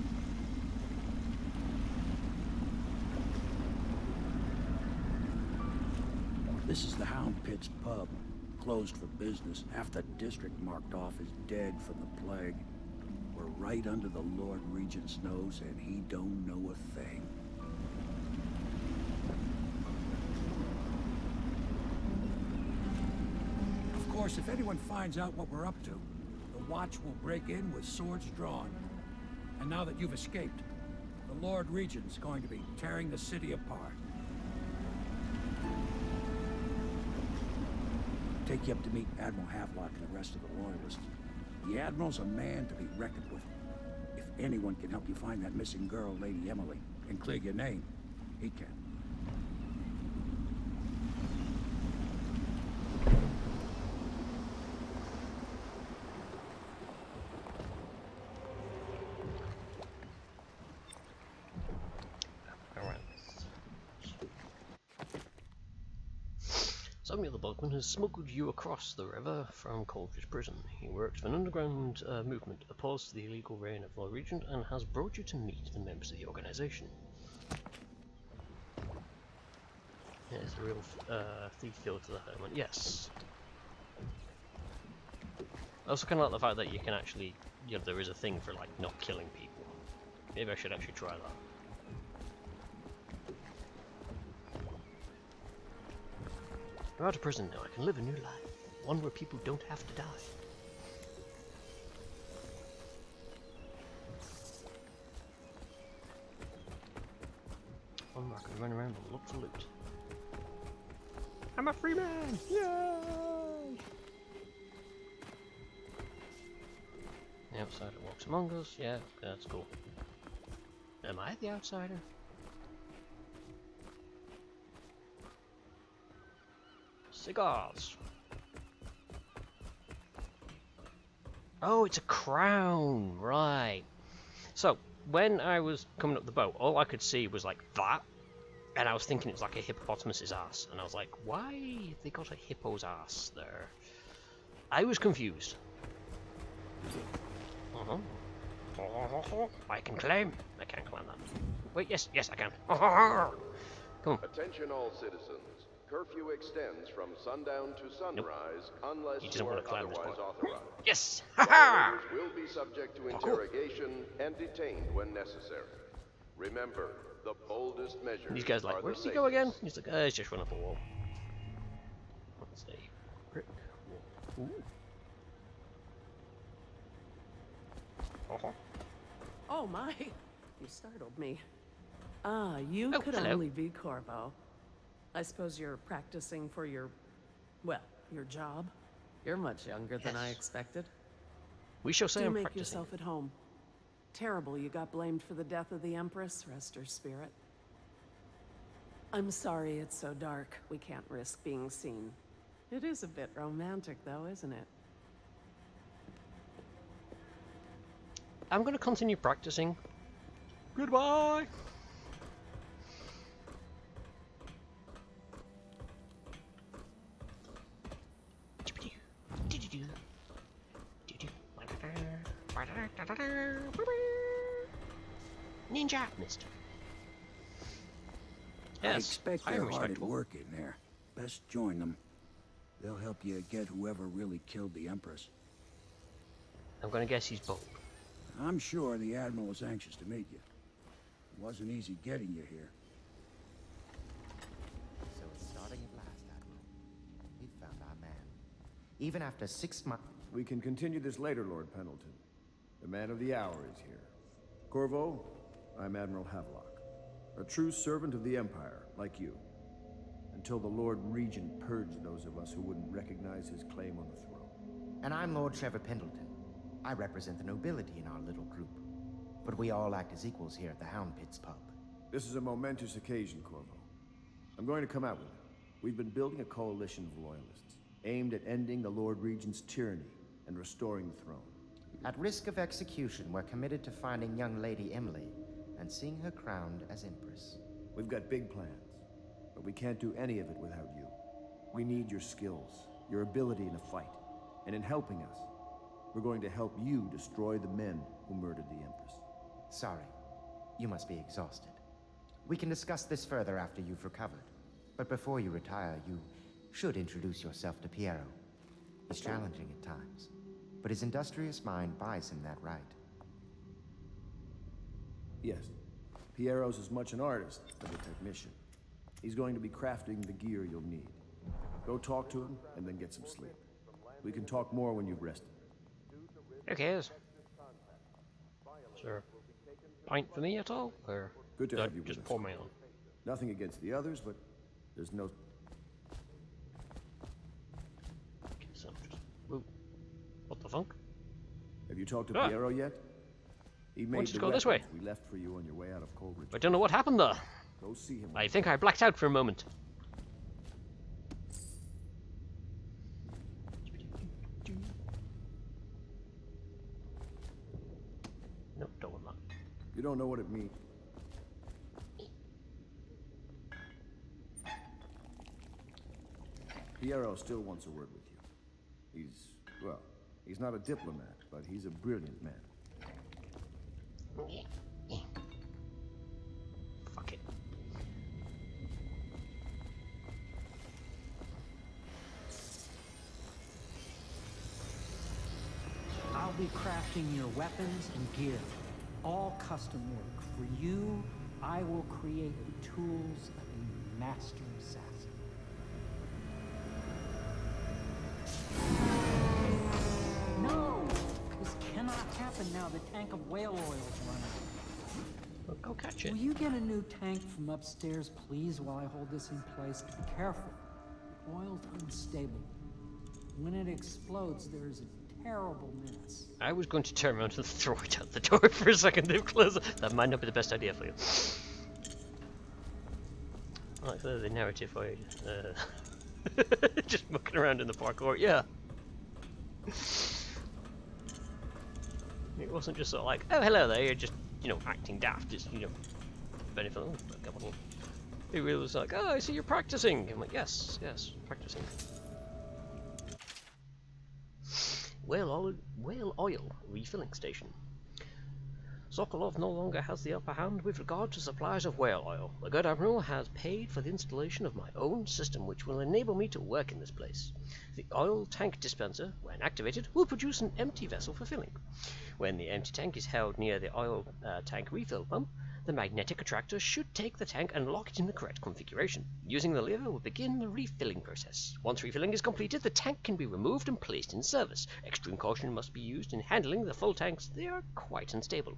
This is the Hound Pit's pub. Closed for business. Half the district marked off as dead from the plague. We're right under the Lord Regent's nose, and he don't know a thing. Of course, if anyone finds out what we're up to, the Watch will break in with swords drawn. And now that you've escaped, the Lord Regent's going to be tearing the city apart. Take you up to meet Admiral Havelock and the rest of the Loyalists. The Admiral's a man to be reckoned with. If anyone can help you find that missing girl, Lady Emily, and clear your name, he can. Samuel the Bugman has smuggled you across the river from Coldfish Prison. He works for an underground movement opposed to the illegal reign of Lord Regent and has brought you to meet the members of the organization. Yes, a real thief feel to the hermit. Yes. I also kind of like the fact that you can actually, you know, there is a thing for like not killing people. Maybe I should actually try that. I'm out of prison now. I can live a new life. One where people don't have to die. One where I can run around with lots of loot. I'm a free man! Yay! The outsider walks among us. Yeah, that's cool. Am I the outsider? Cigars. Oh, it's a crown, right. So, when I was coming up the boat, all I could see was like that, and I was thinking it was like a hippopotamus's ass, and I was like, why have they got a hippo's ass there? I was confused. I can climb. I can't climb that. Wait, yes, I can. Come on. Attention all citizens. Curfew extends from sundown to sunrise unless you are otherwise authorized. Yes! Violators will be subject to interrogation and detained when necessary. Remember, the boldest measures These guys like, are where the did he go again? He's like, he's just run up a wall. Let's see. Brick wall. Ooh. Oh my! You startled me. Ah, you could hello. only be Corvo. I suppose you're practicing for your, well, your job. You're much younger than I expected. We shall say Do I'm make practicing. yourself at home. Terrible you got blamed for the death of the Empress. Rest her spirit. I'm sorry it's so dark. We can't risk being seen. It is a bit romantic though, isn't it? I'm going to continue practicing. Goodbye! Ninja! Missed. I Yes, expect I am they're hard at respectable. work in there. Best join them. They'll help you get whoever really killed the Empress. I'm going to guess he's bold. I'm sure the Admiral was anxious to meet you. It wasn't easy getting you here. So it's starting at last, Admiral. We found our man. Even after 6 months... We can continue this later, Lord Pendleton. The man of the hour is here. Corvo, I'm Admiral Havelock. A true servant of the Empire, like you. until the Lord Regent purged those of us who wouldn't recognize his claim on the throne. And I'm Lord Trevor Pendleton. I represent the nobility in our little group. But we all act as equals here at the Hound Pits pub. This is a momentous occasion, Corvo. I'm going to come out with it. We've been building a coalition of loyalists, aimed at ending the Lord Regent's tyranny and restoring the throne. At risk of execution, we're committed to finding young Lady Emily and seeing her crowned as Empress. We've got big plans, but we can't do any of it without you. We need your skills, your ability in a fight, and in helping us, we're going to help you destroy the men who murdered the Empress. Sorry, you must be exhausted. We can discuss this further after you've recovered. But before you retire, you should introduce yourself to Piero. He's challenging at times, but his industrious mind buys him that right. Yes, Piero's as much an artist as a technician. He's going to be crafting the gear you'll need. Go talk to him, and then get some sleep. We can talk more when you've rested. Who cares? Sure. Pint for me at all? Or Good to have you just with us. pour my own? Nothing against the others, but there's no... Okay, so just... Whoa. What the funk? Have you talked to Piero yet? He made Let's the go this way. we left for you on your way out of Coleridge. I don't know what happened there. Go see him. I think I blacked out for a moment. No, don't want that. You don't know what it means. Piero still wants a word with you. Well, he's not a diplomat, but he's a brilliant man. Fuck it. I'll be crafting your weapons and gear. All custom work. For you, I will create the tools of a master assassin. No! This cannot happen now. The tank of whale oil is running. Go catch it. Will you get a new tank from upstairs, please, while I hold this in place? Be careful. The oil's unstable. When it explodes, there is a terrible mess. I was going to turn around and throw it out the door for a second to close it. That might not be the best idea for you. I like the narrative I just mucking around in the parkour, yeah. It wasn't just sort of like, oh hello there, you're just, you know, acting daft, just, you know, benefit. It really was like, oh I see you're practicing. I'm like, yes, practicing. Whale oil refilling station. Sokolov no longer has the upper hand with regard to supplies of whale oil. The good Admiral has paid for the installation of my own system which will enable me to work in this place. The oil tank dispenser, when activated, will produce an empty vessel for filling. When the empty tank is held near the oil tank refill pump, the magnetic attractor should take the tank and lock it in the correct configuration. Using the lever will begin the refilling process. Once refilling is completed, the tank can be removed and placed in service. Extreme caution must be used in handling the full tanks. They are quite unstable.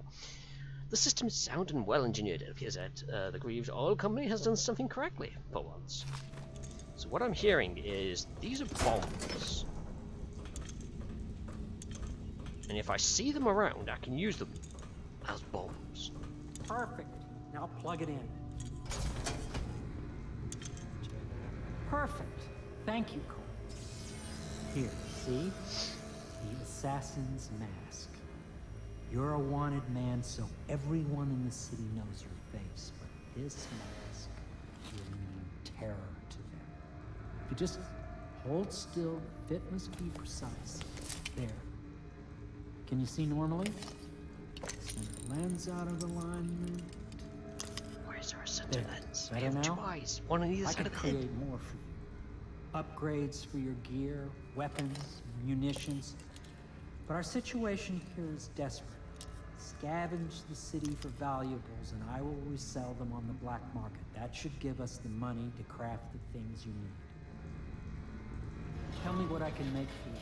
The system is sound and well engineered. It appears that the Grieved Oil Company has done something correctly, for once. So what I'm hearing is these are bombs. And if I see them around, I can use them as bombs. Perfect. Now plug it in. Perfect. Thank you, Cole. Here, see? The assassin's mask. You're a wanted man, so everyone in the city knows your face, but this mask will mean terror to them. If you just hold still, the fit must be precise. There. Can you see normally? Center lens out of alignment. Why is there a center lens? I Better have now? 2 eyes. One on either I side could of the head. create more for you. Upgrades for your gear, weapons, munitions. But our situation here is desperate. Scavenge the city for valuables and I will resell them on the black market. That should give us the money to craft the things you need. Tell me what I can make for you.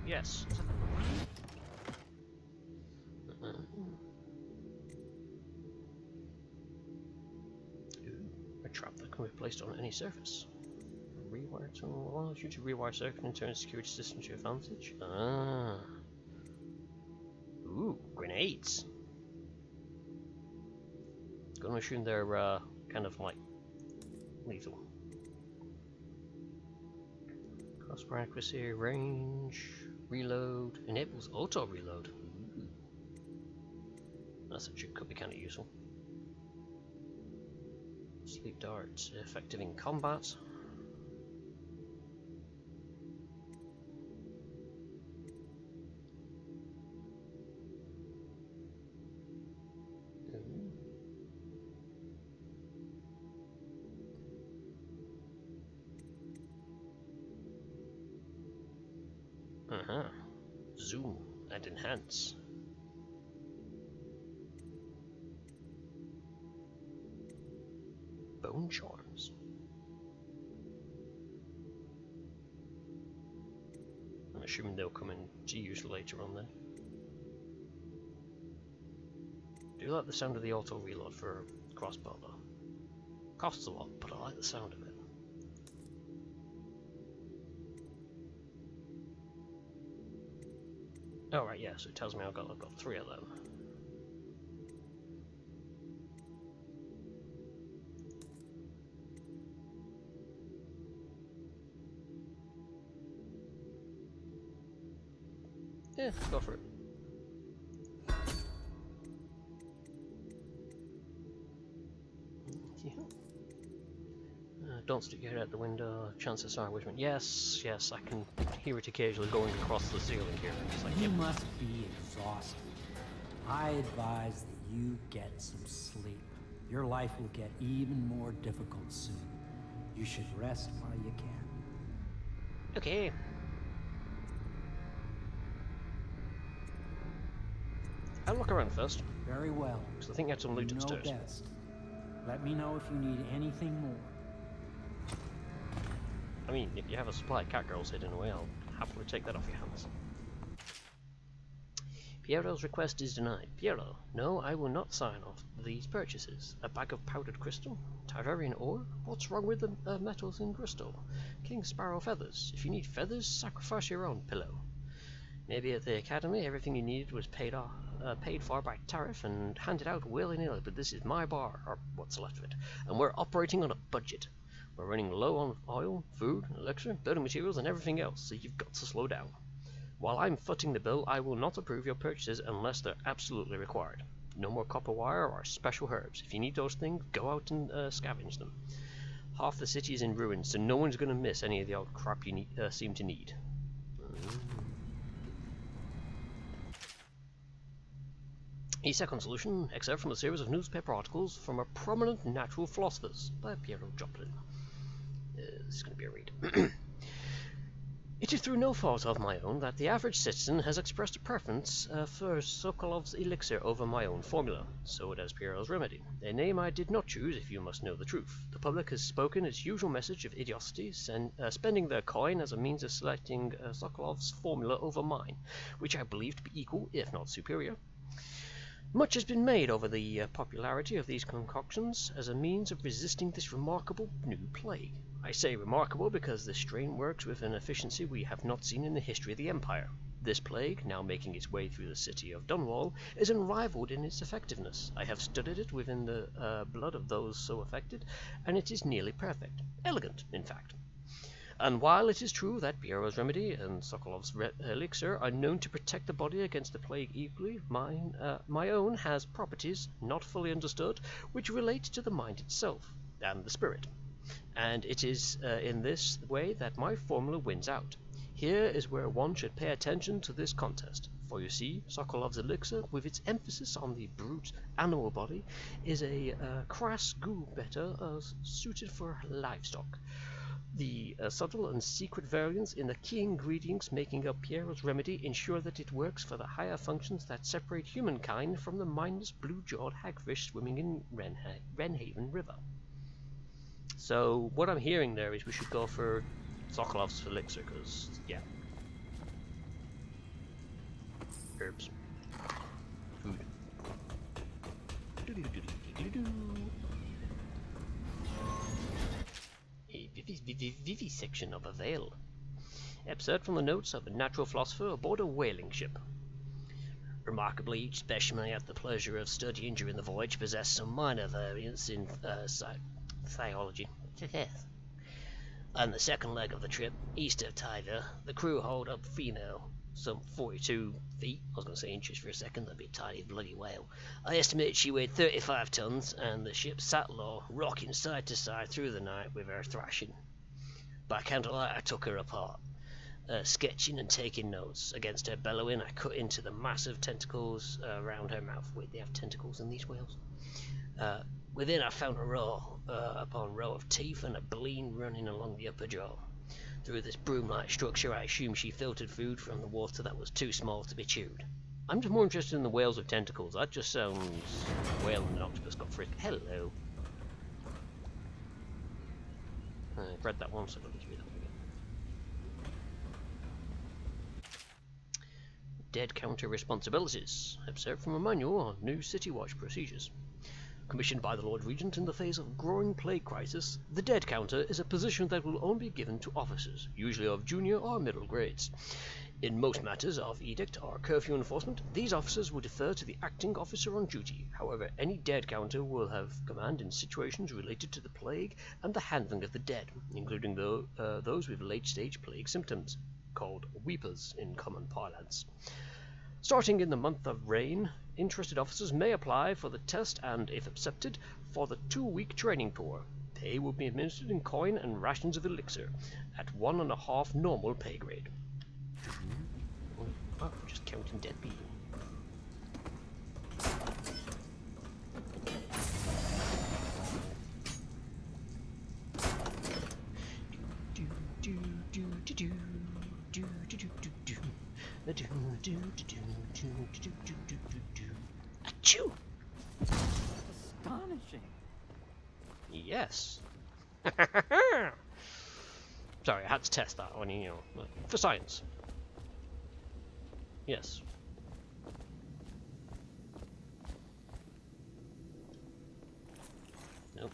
Yes. can be placed on any surface. Rewire tunnel allows you to rewire circuit and turn security system to your advantage. Ah. Ooh, grenades. Gonna assume they're kind of like lethal. Crossbar accuracy, range, reload, enables auto reload. Ooh. That actually could be kind of useful. Sleep darts, effective in combat. Zoom and enhance. Bone charms. I'm assuming they'll come into use later on then. Do you like the sound of the auto reload for crossbow though? Costs a lot, but I like the sound of it. Oh right, yeah, so it tells me I've got 3 of them. Yeah, go for it. Yeah. Don't stick your head out the window. Chances are wisdom. Yes, yes, I can hear it occasionally going across the ceiling here. It's like, You must be exhausted. I advise that you get some sleep. Your life will get even more difficult soon. You should rest while you can. Okay. I'll look around first. Very well. Because I think I had some loot upstairs. You know best. Let me know if you need anything more. I mean, if you have a supply of catgirls hidden away, I'll happily take that off your hands. Piero's request is denied. Piero, no, I will not sign off these purchases. A bag of powdered crystal? Tyrerian ore? What's wrong with the metals in crystal? King Sparrow feathers. If you need feathers, sacrifice your own pillow. Maybe at the academy, everything you needed was paid for by tariff and handed out willy-nilly, but this is my bar, or what's left of it, and we're operating on a budget. We're running low on oil, food, elixir, building materials, and everything else, so you've got to slow down. While I'm footing the bill, I will not approve your purchases unless they're absolutely required. No more copper wire or special herbs. If you need those things, go out and scavenge them. Half the city is in ruins, so no one's going to miss any of the old crap you seem to need. A second solution, excerpt from a series of newspaper articles from a prominent natural philosophers by Piero Joplin. This is going to be a read. It is through no fault of my own that the average citizen has expressed a preference for Sokolov's elixir over my own formula. So it has Piero's remedy, a name I did not choose if you must know the truth. The public has spoken its usual message of idiocy, spending their coin as a means of selecting Sokolov's formula over mine, which I believe to be equal, if not superior. Much has been made over the popularity of these concoctions as a means of resisting this remarkable new plague. I say remarkable because this strain works with an efficiency we have not seen in the history of the Empire. This plague, now making its way through the city of Dunwall, is unrivaled in its effectiveness. I have studied it within the blood of those so affected, and it is nearly perfect. Elegant, in fact. And while it is true that Piero's remedy and Sokolov's elixir are known to protect the body against the plague equally, my own has properties, not fully understood, which relate to the mind itself, and the spirit. And it is in this way that my formula wins out. Here is where one should pay attention to this contest, for you see, Sokolov's elixir, with its emphasis on the brute animal body, is a crass goo better suited for livestock. The subtle and secret variants in the key ingredients making up Piero's remedy ensure that it works for the higher functions that separate humankind from the mindless blue-jawed hagfish swimming in Wrenhaven River. So what I'm hearing there is we should go for Sokolov's elixir, because, yeah. Herbs. Food. vivisection of a whale. Excerpt from the notes of a natural philosopher aboard a whaling ship. Remarkably, each specimen I had the pleasure of studying during the voyage possessed some minor variance in theology. On the second leg of the trip, east of Tyver, the crew hauled up female, some 42 feet, I was going to say inches for a second, that'd be a tiny bloody whale. I estimate she weighed 35 tons, and the ship sat low, rocking side to side through the night with her thrashing. By candlelight I took her apart, sketching and taking notes. Against her bellowing I cut into the massive tentacles around her mouth. Wait, they have tentacles in these whales? Within I found a row upon row of teeth and a bleen running along the upper jaw. Through this broom-like structure I assumed she filtered food from the water that was too small to be chewed. I'm just more interested in the whales with tentacles. That just sounds... whale and an octopus got frick. Hello. I've read that once, I don't need to read that one again. Dead counter responsibilities. Observed from a manual on new City Watch procedures. Commissioned by the Lord Regent in the face of growing plague crisis, the dead counter is a position that will only be given to officers, usually of junior or middle grades. In most matters of edict or curfew enforcement, these officers will defer to the acting officer on duty. However, any dead counter will have command in situations related to the plague and the handling of the dead, including those with late-stage plague symptoms, called weepers in common parlance. Starting in the month of rain, interested officers may apply for the test and, if accepted, for the 2-week training tour. Pay will be administered in coin and rations of elixir, at 1.5 normal pay grade. Oh, just counting dead people. Achoo! Astonishing. Yes. Sorry, I had to test that one, you know, for science. Yes. Nope.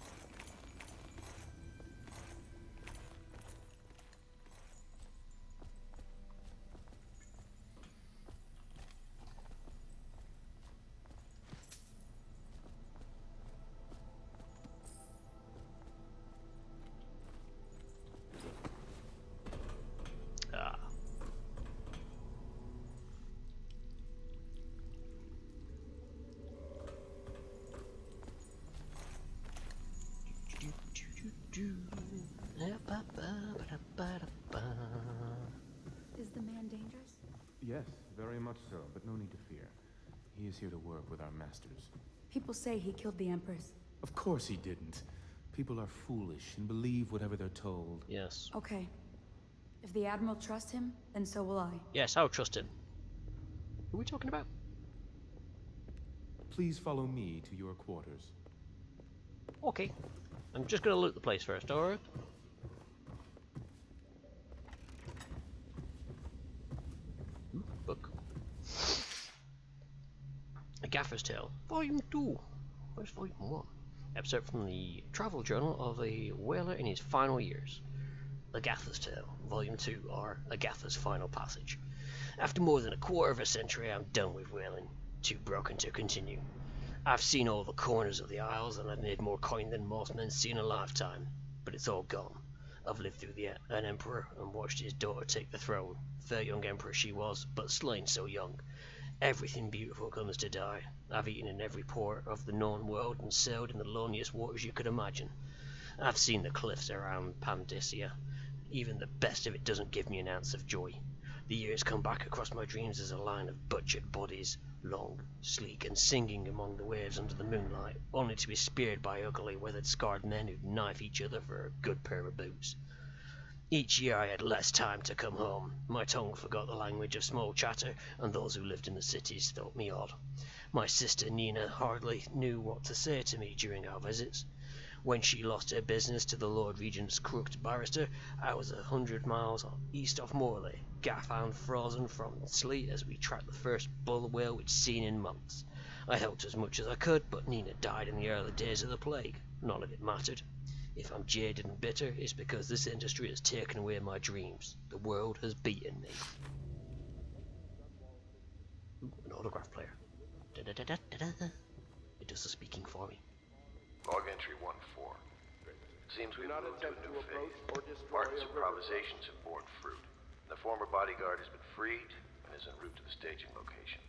Is the man dangerous? Yes, very much so, but no need to fear. He is here to work with our masters. People say he killed the Empress. Of course he didn't. People are foolish and believe whatever they're told. Yes. Okay. If the Admiral trusts him, then so will I. Yes, I'll trust him. Who are we talking about? Please follow me to your quarters. Okay. I'm just gonna loot the place first, alright? Book. A Gaffer's Tale, Volume 2. Where's Volume 1? Excerpt from the travel journal of a whaler in his final years. A Gaffer's Tale, Volume 2, or A Gaffer's Final Passage. After more than a quarter of a century, I'm done with whaling. Too broken to continue. I've seen all the corners of the Isles, and I've made more coin than most men see in a lifetime. But it's all gone. I've lived through an emperor and watched his daughter take the throne. Fair young emperor she was, but slain so young. Everything beautiful comes to die. I've eaten in every port of the known world and sailed in the loneliest waters you could imagine. I've seen the cliffs around Pandacia. Even the best of it doesn't give me an ounce of joy. The years come back across my dreams as a line of butchered bodies, long, sleek, and singing among the waves under the moonlight, only to be speared by ugly, weathered, scarred men who'd knife each other for a good pair of boots. Each year I had less time to come home. My tongue forgot the language of small chatter, and those who lived in the cities thought me odd. My sister Nina hardly knew what to say to me during our visits. When she lost her business to the Lord Regent's crooked barrister, I was 100 miles east of Morley, gaff and frozen from sleet as we tracked the first bull whale we'd seen in months. I helped as much as I could, but Nina died in the early days of the plague. None of it mattered. If I'm jaded and bitter, it's because this industry has taken away my dreams. The world has beaten me. Ooh, an autograph player. Da-da-da-da-da-da. It does the speaking for me. Log entry 1-4. Seems we've moved to a new phase. Martin's improvisations have borne fruit. The former bodyguard has been freed and is en route to the staging location.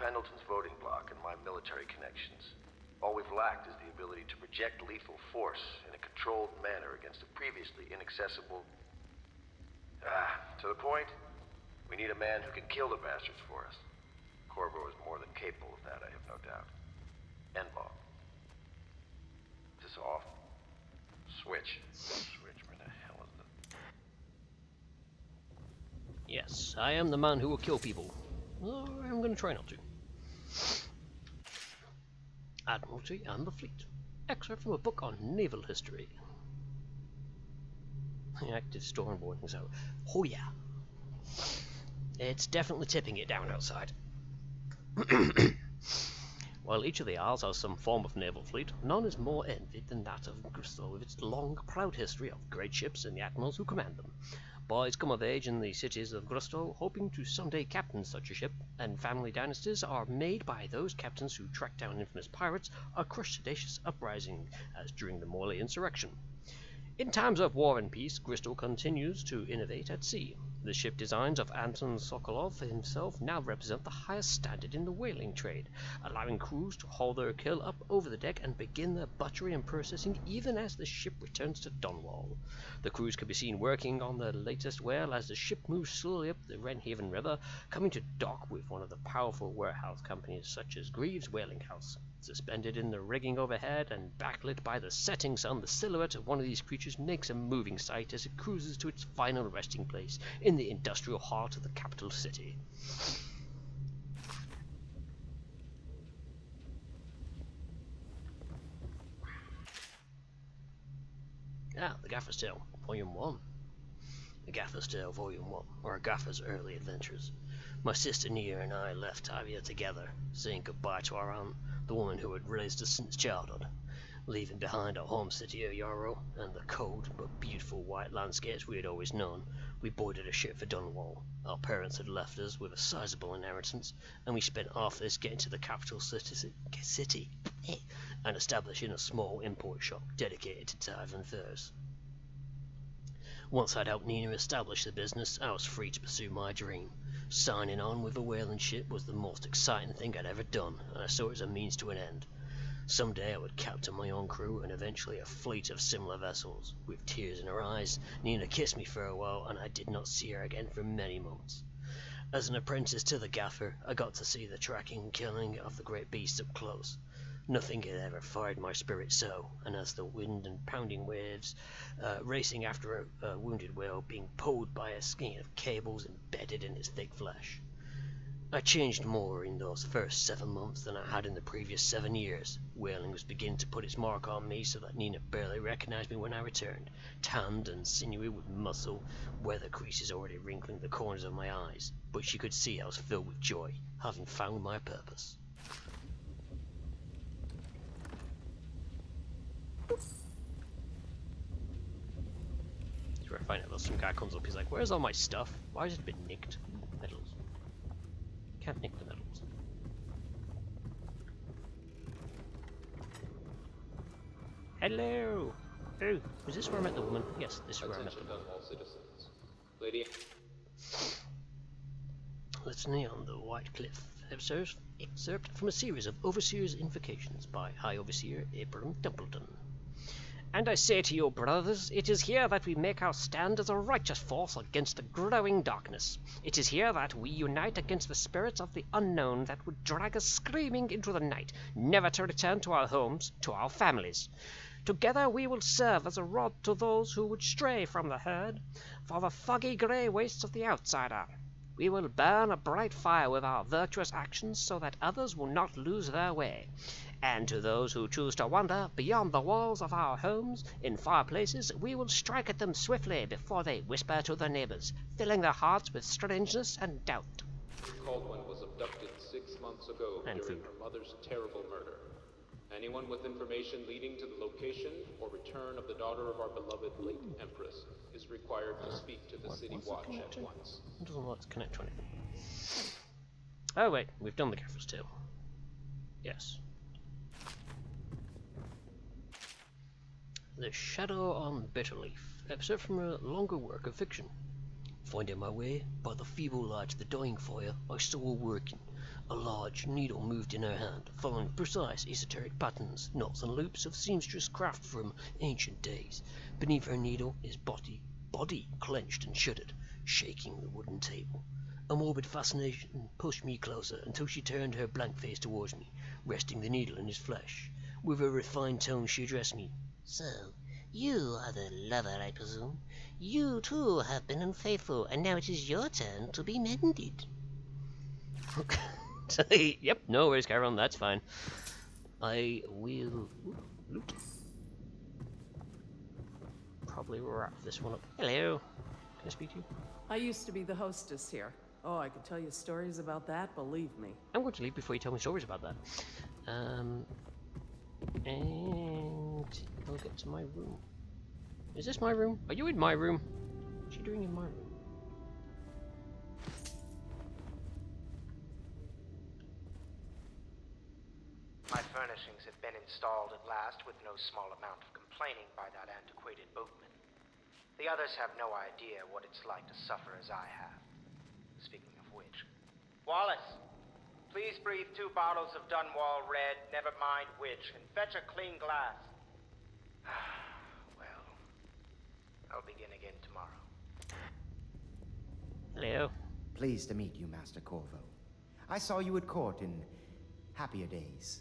Pendleton's voting block and my military connections. All we've lacked is the ability to project lethal force in a controlled manner against a previously inaccessible... to the point, we need a man who can kill the bastards for us. Corvo is more than capable of that, I have no doubt. N-Ball. Is this off? Switch. Switch, where the hell is the... Yes, I am the man who will kill people. Or I'm going to try not to. Admiralty and the Fleet. Excerpt from a book on naval history. Active storm warnings out. Oh yeah. It's definitely tipping it down outside. While each of the Isles has some form of naval fleet, none is more envied than that of Bristol, with its long, proud history of great ships and the admirals who command them. Boys come of age in the cities of Grusto, hoping to someday captain such a ship, and family dynasties are made by those captains who track down infamous pirates or crush seditious uprising, as during the Morley insurrection. In times of war and peace, Grusto continues to innovate at sea. The ship designs of Anton Sokolov himself now represent the highest standard in the whaling trade, allowing crews to haul their kill up over the deck and begin their butchery and processing even as the ship returns to Dunwall. The crews can be seen working on the latest whale as the ship moves slowly up the Wrenhaven River, coming to dock with one of the powerful warehouse companies such as Greaves Whaling House. Suspended in the rigging overhead and backlit by the setting sun, the silhouette of one of these creatures makes a moving sight as it cruises to its final resting place in the industrial heart of the capital city. Ah, The Gaffer's Tale, Volume 1. The Gaffer's Tale, Volume 1, or A Gaffer's Early Adventures. My sister Nia and I left Tavia together, saying goodbye to our aunt, the woman who had raised us since childhood, leaving behind our home city of Yarrow and the cold but beautiful white landscapes we had always known. We boarded a ship for Dunwall. Our parents had left us with a sizable inheritance, and we spent half this getting to the capital city and establishing a small import shop dedicated to tithe and furs. Once I'd helped Nina establish the business, I was free to pursue my dream. Signing on with a whaling ship was the most exciting thing I'd ever done, and I saw it as a means to an end. Someday I would captain my own crew and eventually a fleet of similar vessels. With tears in her eyes, Nina kissed me farewell, and I did not see her again for many months. As an apprentice to the gaffer, I got to see the tracking and killing of the great beasts up close. Nothing had ever fired my spirit so, and as the wind and pounding waves, racing after a wounded whale being pulled by a skein of cables embedded in its thick flesh. I changed more in those first 7 months than I had in the previous 7 years. Whaling was beginning to put its mark on me so that Nina barely recognized me when I returned, tanned and sinewy with muscle, weather creases already wrinkling the corners of my eyes, but she could see I was filled with joy, having found my purpose. That's where I find out that some guy comes up, he's like, where's all my stuff? Why has it been nicked? Medals. Can't nick the medals. Hello! Oh, is this where I met the woman? Yes, this is where I met the woman. Citizens. Lady. Listening on the White Cliff excerpt from a series of Overseer's Invocations by High Overseer Abram Templeton. And I say to you, brothers, it is here that we make our stand as a righteous force against the growing darkness. It is here that we unite against the spirits of the unknown that would drag us screaming into the night, never to return to our homes, to our families. Together we will serve as a rod to those who would stray from the herd, for the foggy grey wastes of the outsider. We will burn a bright fire with our virtuous actions so that others will not lose their way. And to those who choose to wander beyond the walls of our homes, in far places, we will strike at them swiftly before they whisper to their neighbors, filling their hearts with strangeness and doubt. Caldwell was abducted 6 months ago during her mother's terrible murder. Anyone with information leading to the location or return of the daughter of our beloved late Empress is required to speak to the City Watch at once. It doesn't let us connect on it. Oh wait, we've done the Gaffer's Tale. Yes. The Shadow on Bitterleaf, episode from a longer work of fiction. Finding my way by the feeble light of the dying fire, I saw her working. A large needle moved in her hand, following precise esoteric patterns, knots and loops of seamstress craft from ancient days. Beneath her needle, his body clenched and shuddered, shaking the wooden table. A morbid fascination pushed me closer until she turned her blank face towards me, resting the needle in his flesh. With a refined tone she addressed me. So, you are the lover, I presume. You too have been unfaithful, and now it is your turn to be mended. Yep, no worries, Chiron, that's fine. I will loot. Probably wrap this one up. Hello, can I speak to you? I used to be the hostess here. Oh, I could tell you stories about that, believe me. I'm going to leave before you tell me stories about that. And I'll get to my room. Is this my room? Are you in my room? What's she doing in my room? My furnishings have been installed at last with no small amount of complaining by that antiquated boatman. The others have no idea what it's like to suffer as I have. Speaking of which... Wallace! Please breathe 2 bottles of Dunwall Red, never mind which, and fetch a clean glass. Well, I'll begin again tomorrow. Hello. Pleased to meet you, Master Corvo. I saw you at court in happier days,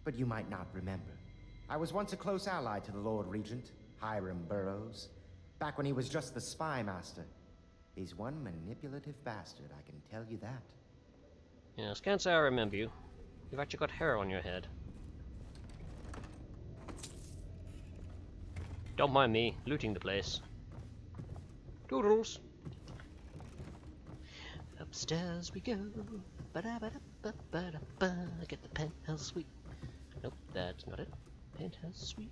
but you might not remember. I was once a close ally to the Lord Regent, Hiram Burroughs, back when he was just the spy master. He's one manipulative bastard, I can tell you that. Yes, can't say I remember you. You've actually got hair on your head. Don't mind me, looting the place. Doodles! Upstairs we go. Ba-da-ba-da-ba-ba-da-ba. Get the penthouse suite. Nope, that's not it. Penthouse suite.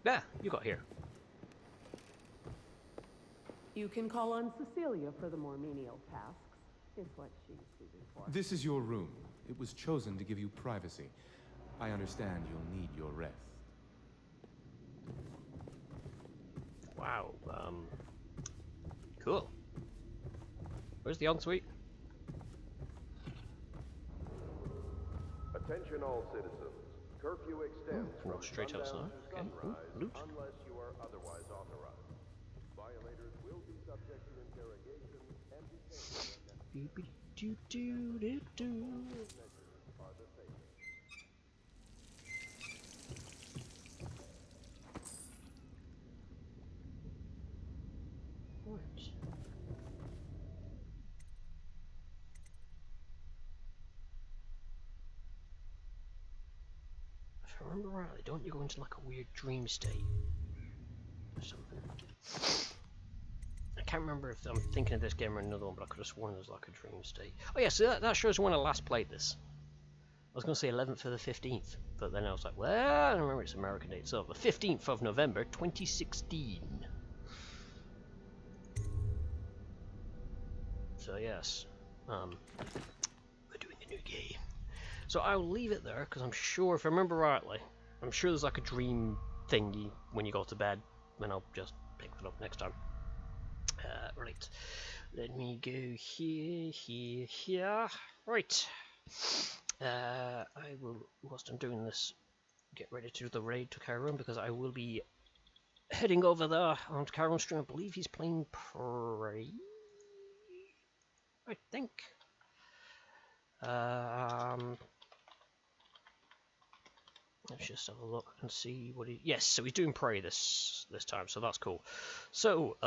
Ah, you got here. You can call on Cecilia for the more menial tasks, is what she's suited for. This is your room. It was chosen to give you privacy. I understand you'll need your rest. Wow, cool. Where's the ensuite? Attention all citizens. Curfew extends from straight sundown outside. to Okay. sunrise Loot. unless you are otherwise authorized. Violators will be subject to interrogation and detention. Are the same. If I remember rightly, don't you go into like a weird dream state or something? I can't remember if I'm thinking of this game or another one, but I could have sworn it was like a dream state. Oh yeah, so that shows when I last played this. I was going to say 11th for the 15th, but then I was like, well, I don't remember its American date, so the 15th of November, 2016. So yes, we're doing a new game. So I'll leave it there, because I'm sure, if I remember rightly, I'm sure there's like a dream thingy when you go to bed, and I'll just pick it up next time. Right, let me go here. Right. I will, whilst I'm doing this, get ready to do the raid to Chiron, because I will be heading over there on Chiron's stream. I believe he's playing Prey, I think. Let's just have a look and see what he... Yes, so he's doing Prey this time, so that's cool. So,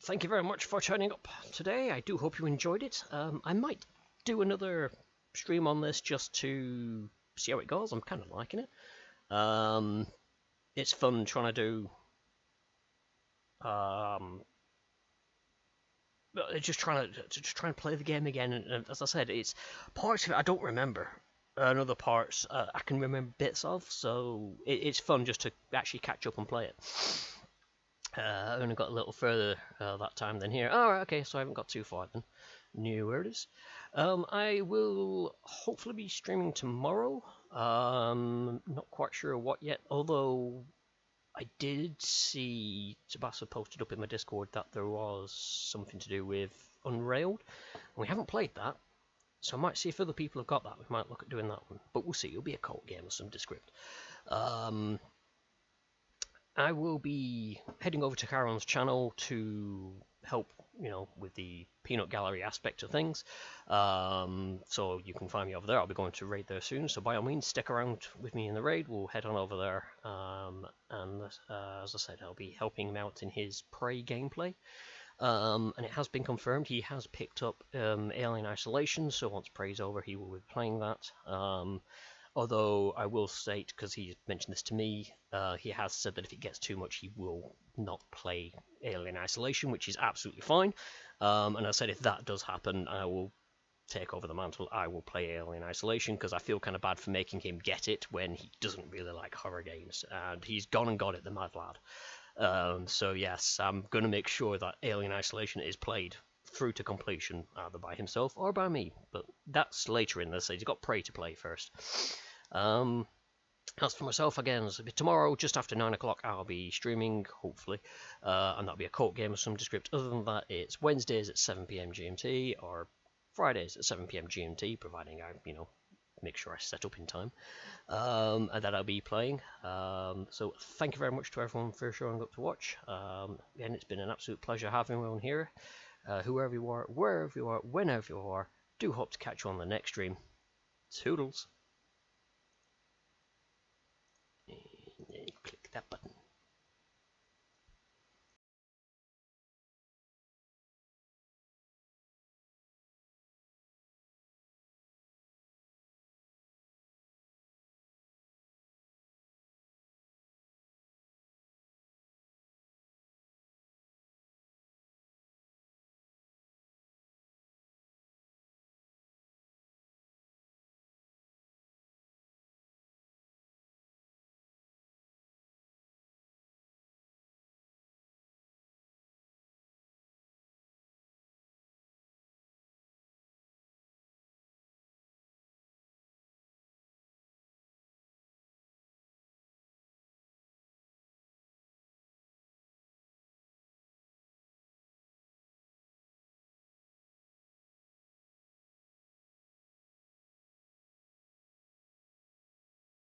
thank you very much for turning up today. I do hope you enjoyed it. I might do another stream on this just to see how it goes. I'm kind of liking it. It's fun trying to do just trying to play the game again. And as I said, it's parts of it I don't remember, and other parts I can remember bits of. So it's fun just to actually catch up and play it. I only got a little further that time than here. Alright, okay, so I haven't got too far then. New where it is. I will hopefully be streaming tomorrow. Not quite sure what yet, although I did see Tsubasa posted up in my Discord that there was something to do with Unrailed. We haven't played that, so I might see if other people have got that. We might look at doing that one, but we'll see. It'll be a cult game of some descript. I will be heading over to Charon's channel to help, with the peanut gallery aspect of things. So you can find me over there. I'll be going to raid there soon. So by all means, stick around with me in the raid. We'll head on over there. And as I said, I'll be helping him out in his Prey gameplay. And it has been confirmed he has picked up Alien Isolation. So once Prey's over, he will be playing that. Although I will state, because he mentioned this to me, he has said that if it gets too much, he will not play Alien Isolation, which is absolutely fine. And I said if that does happen, I will take over the mantle. I will play Alien Isolation, because I feel kind of bad for making him get it when he doesn't really like horror games. And he's gone and got it, the mad lad. So yes, I'm going to make sure that Alien Isolation is played through to completion, either by himself or by me, but that's later in this. He's got Prey to play first. As for myself, again, tomorrow, just after 9 o'clock, I'll be streaming, hopefully, and that'll be a cult game of some descript. Other than that, it's Wednesdays at 7 PM GMT, or Fridays at 7 PM GMT, providing I, make sure I set up in time, and that I'll be playing. So thank you very much to everyone for showing up to watch. Again, it's been an absolute pleasure having everyone here. Whoever you are, wherever you are, whenever you are, do hope to catch you on the next stream. Toodles. And click that button.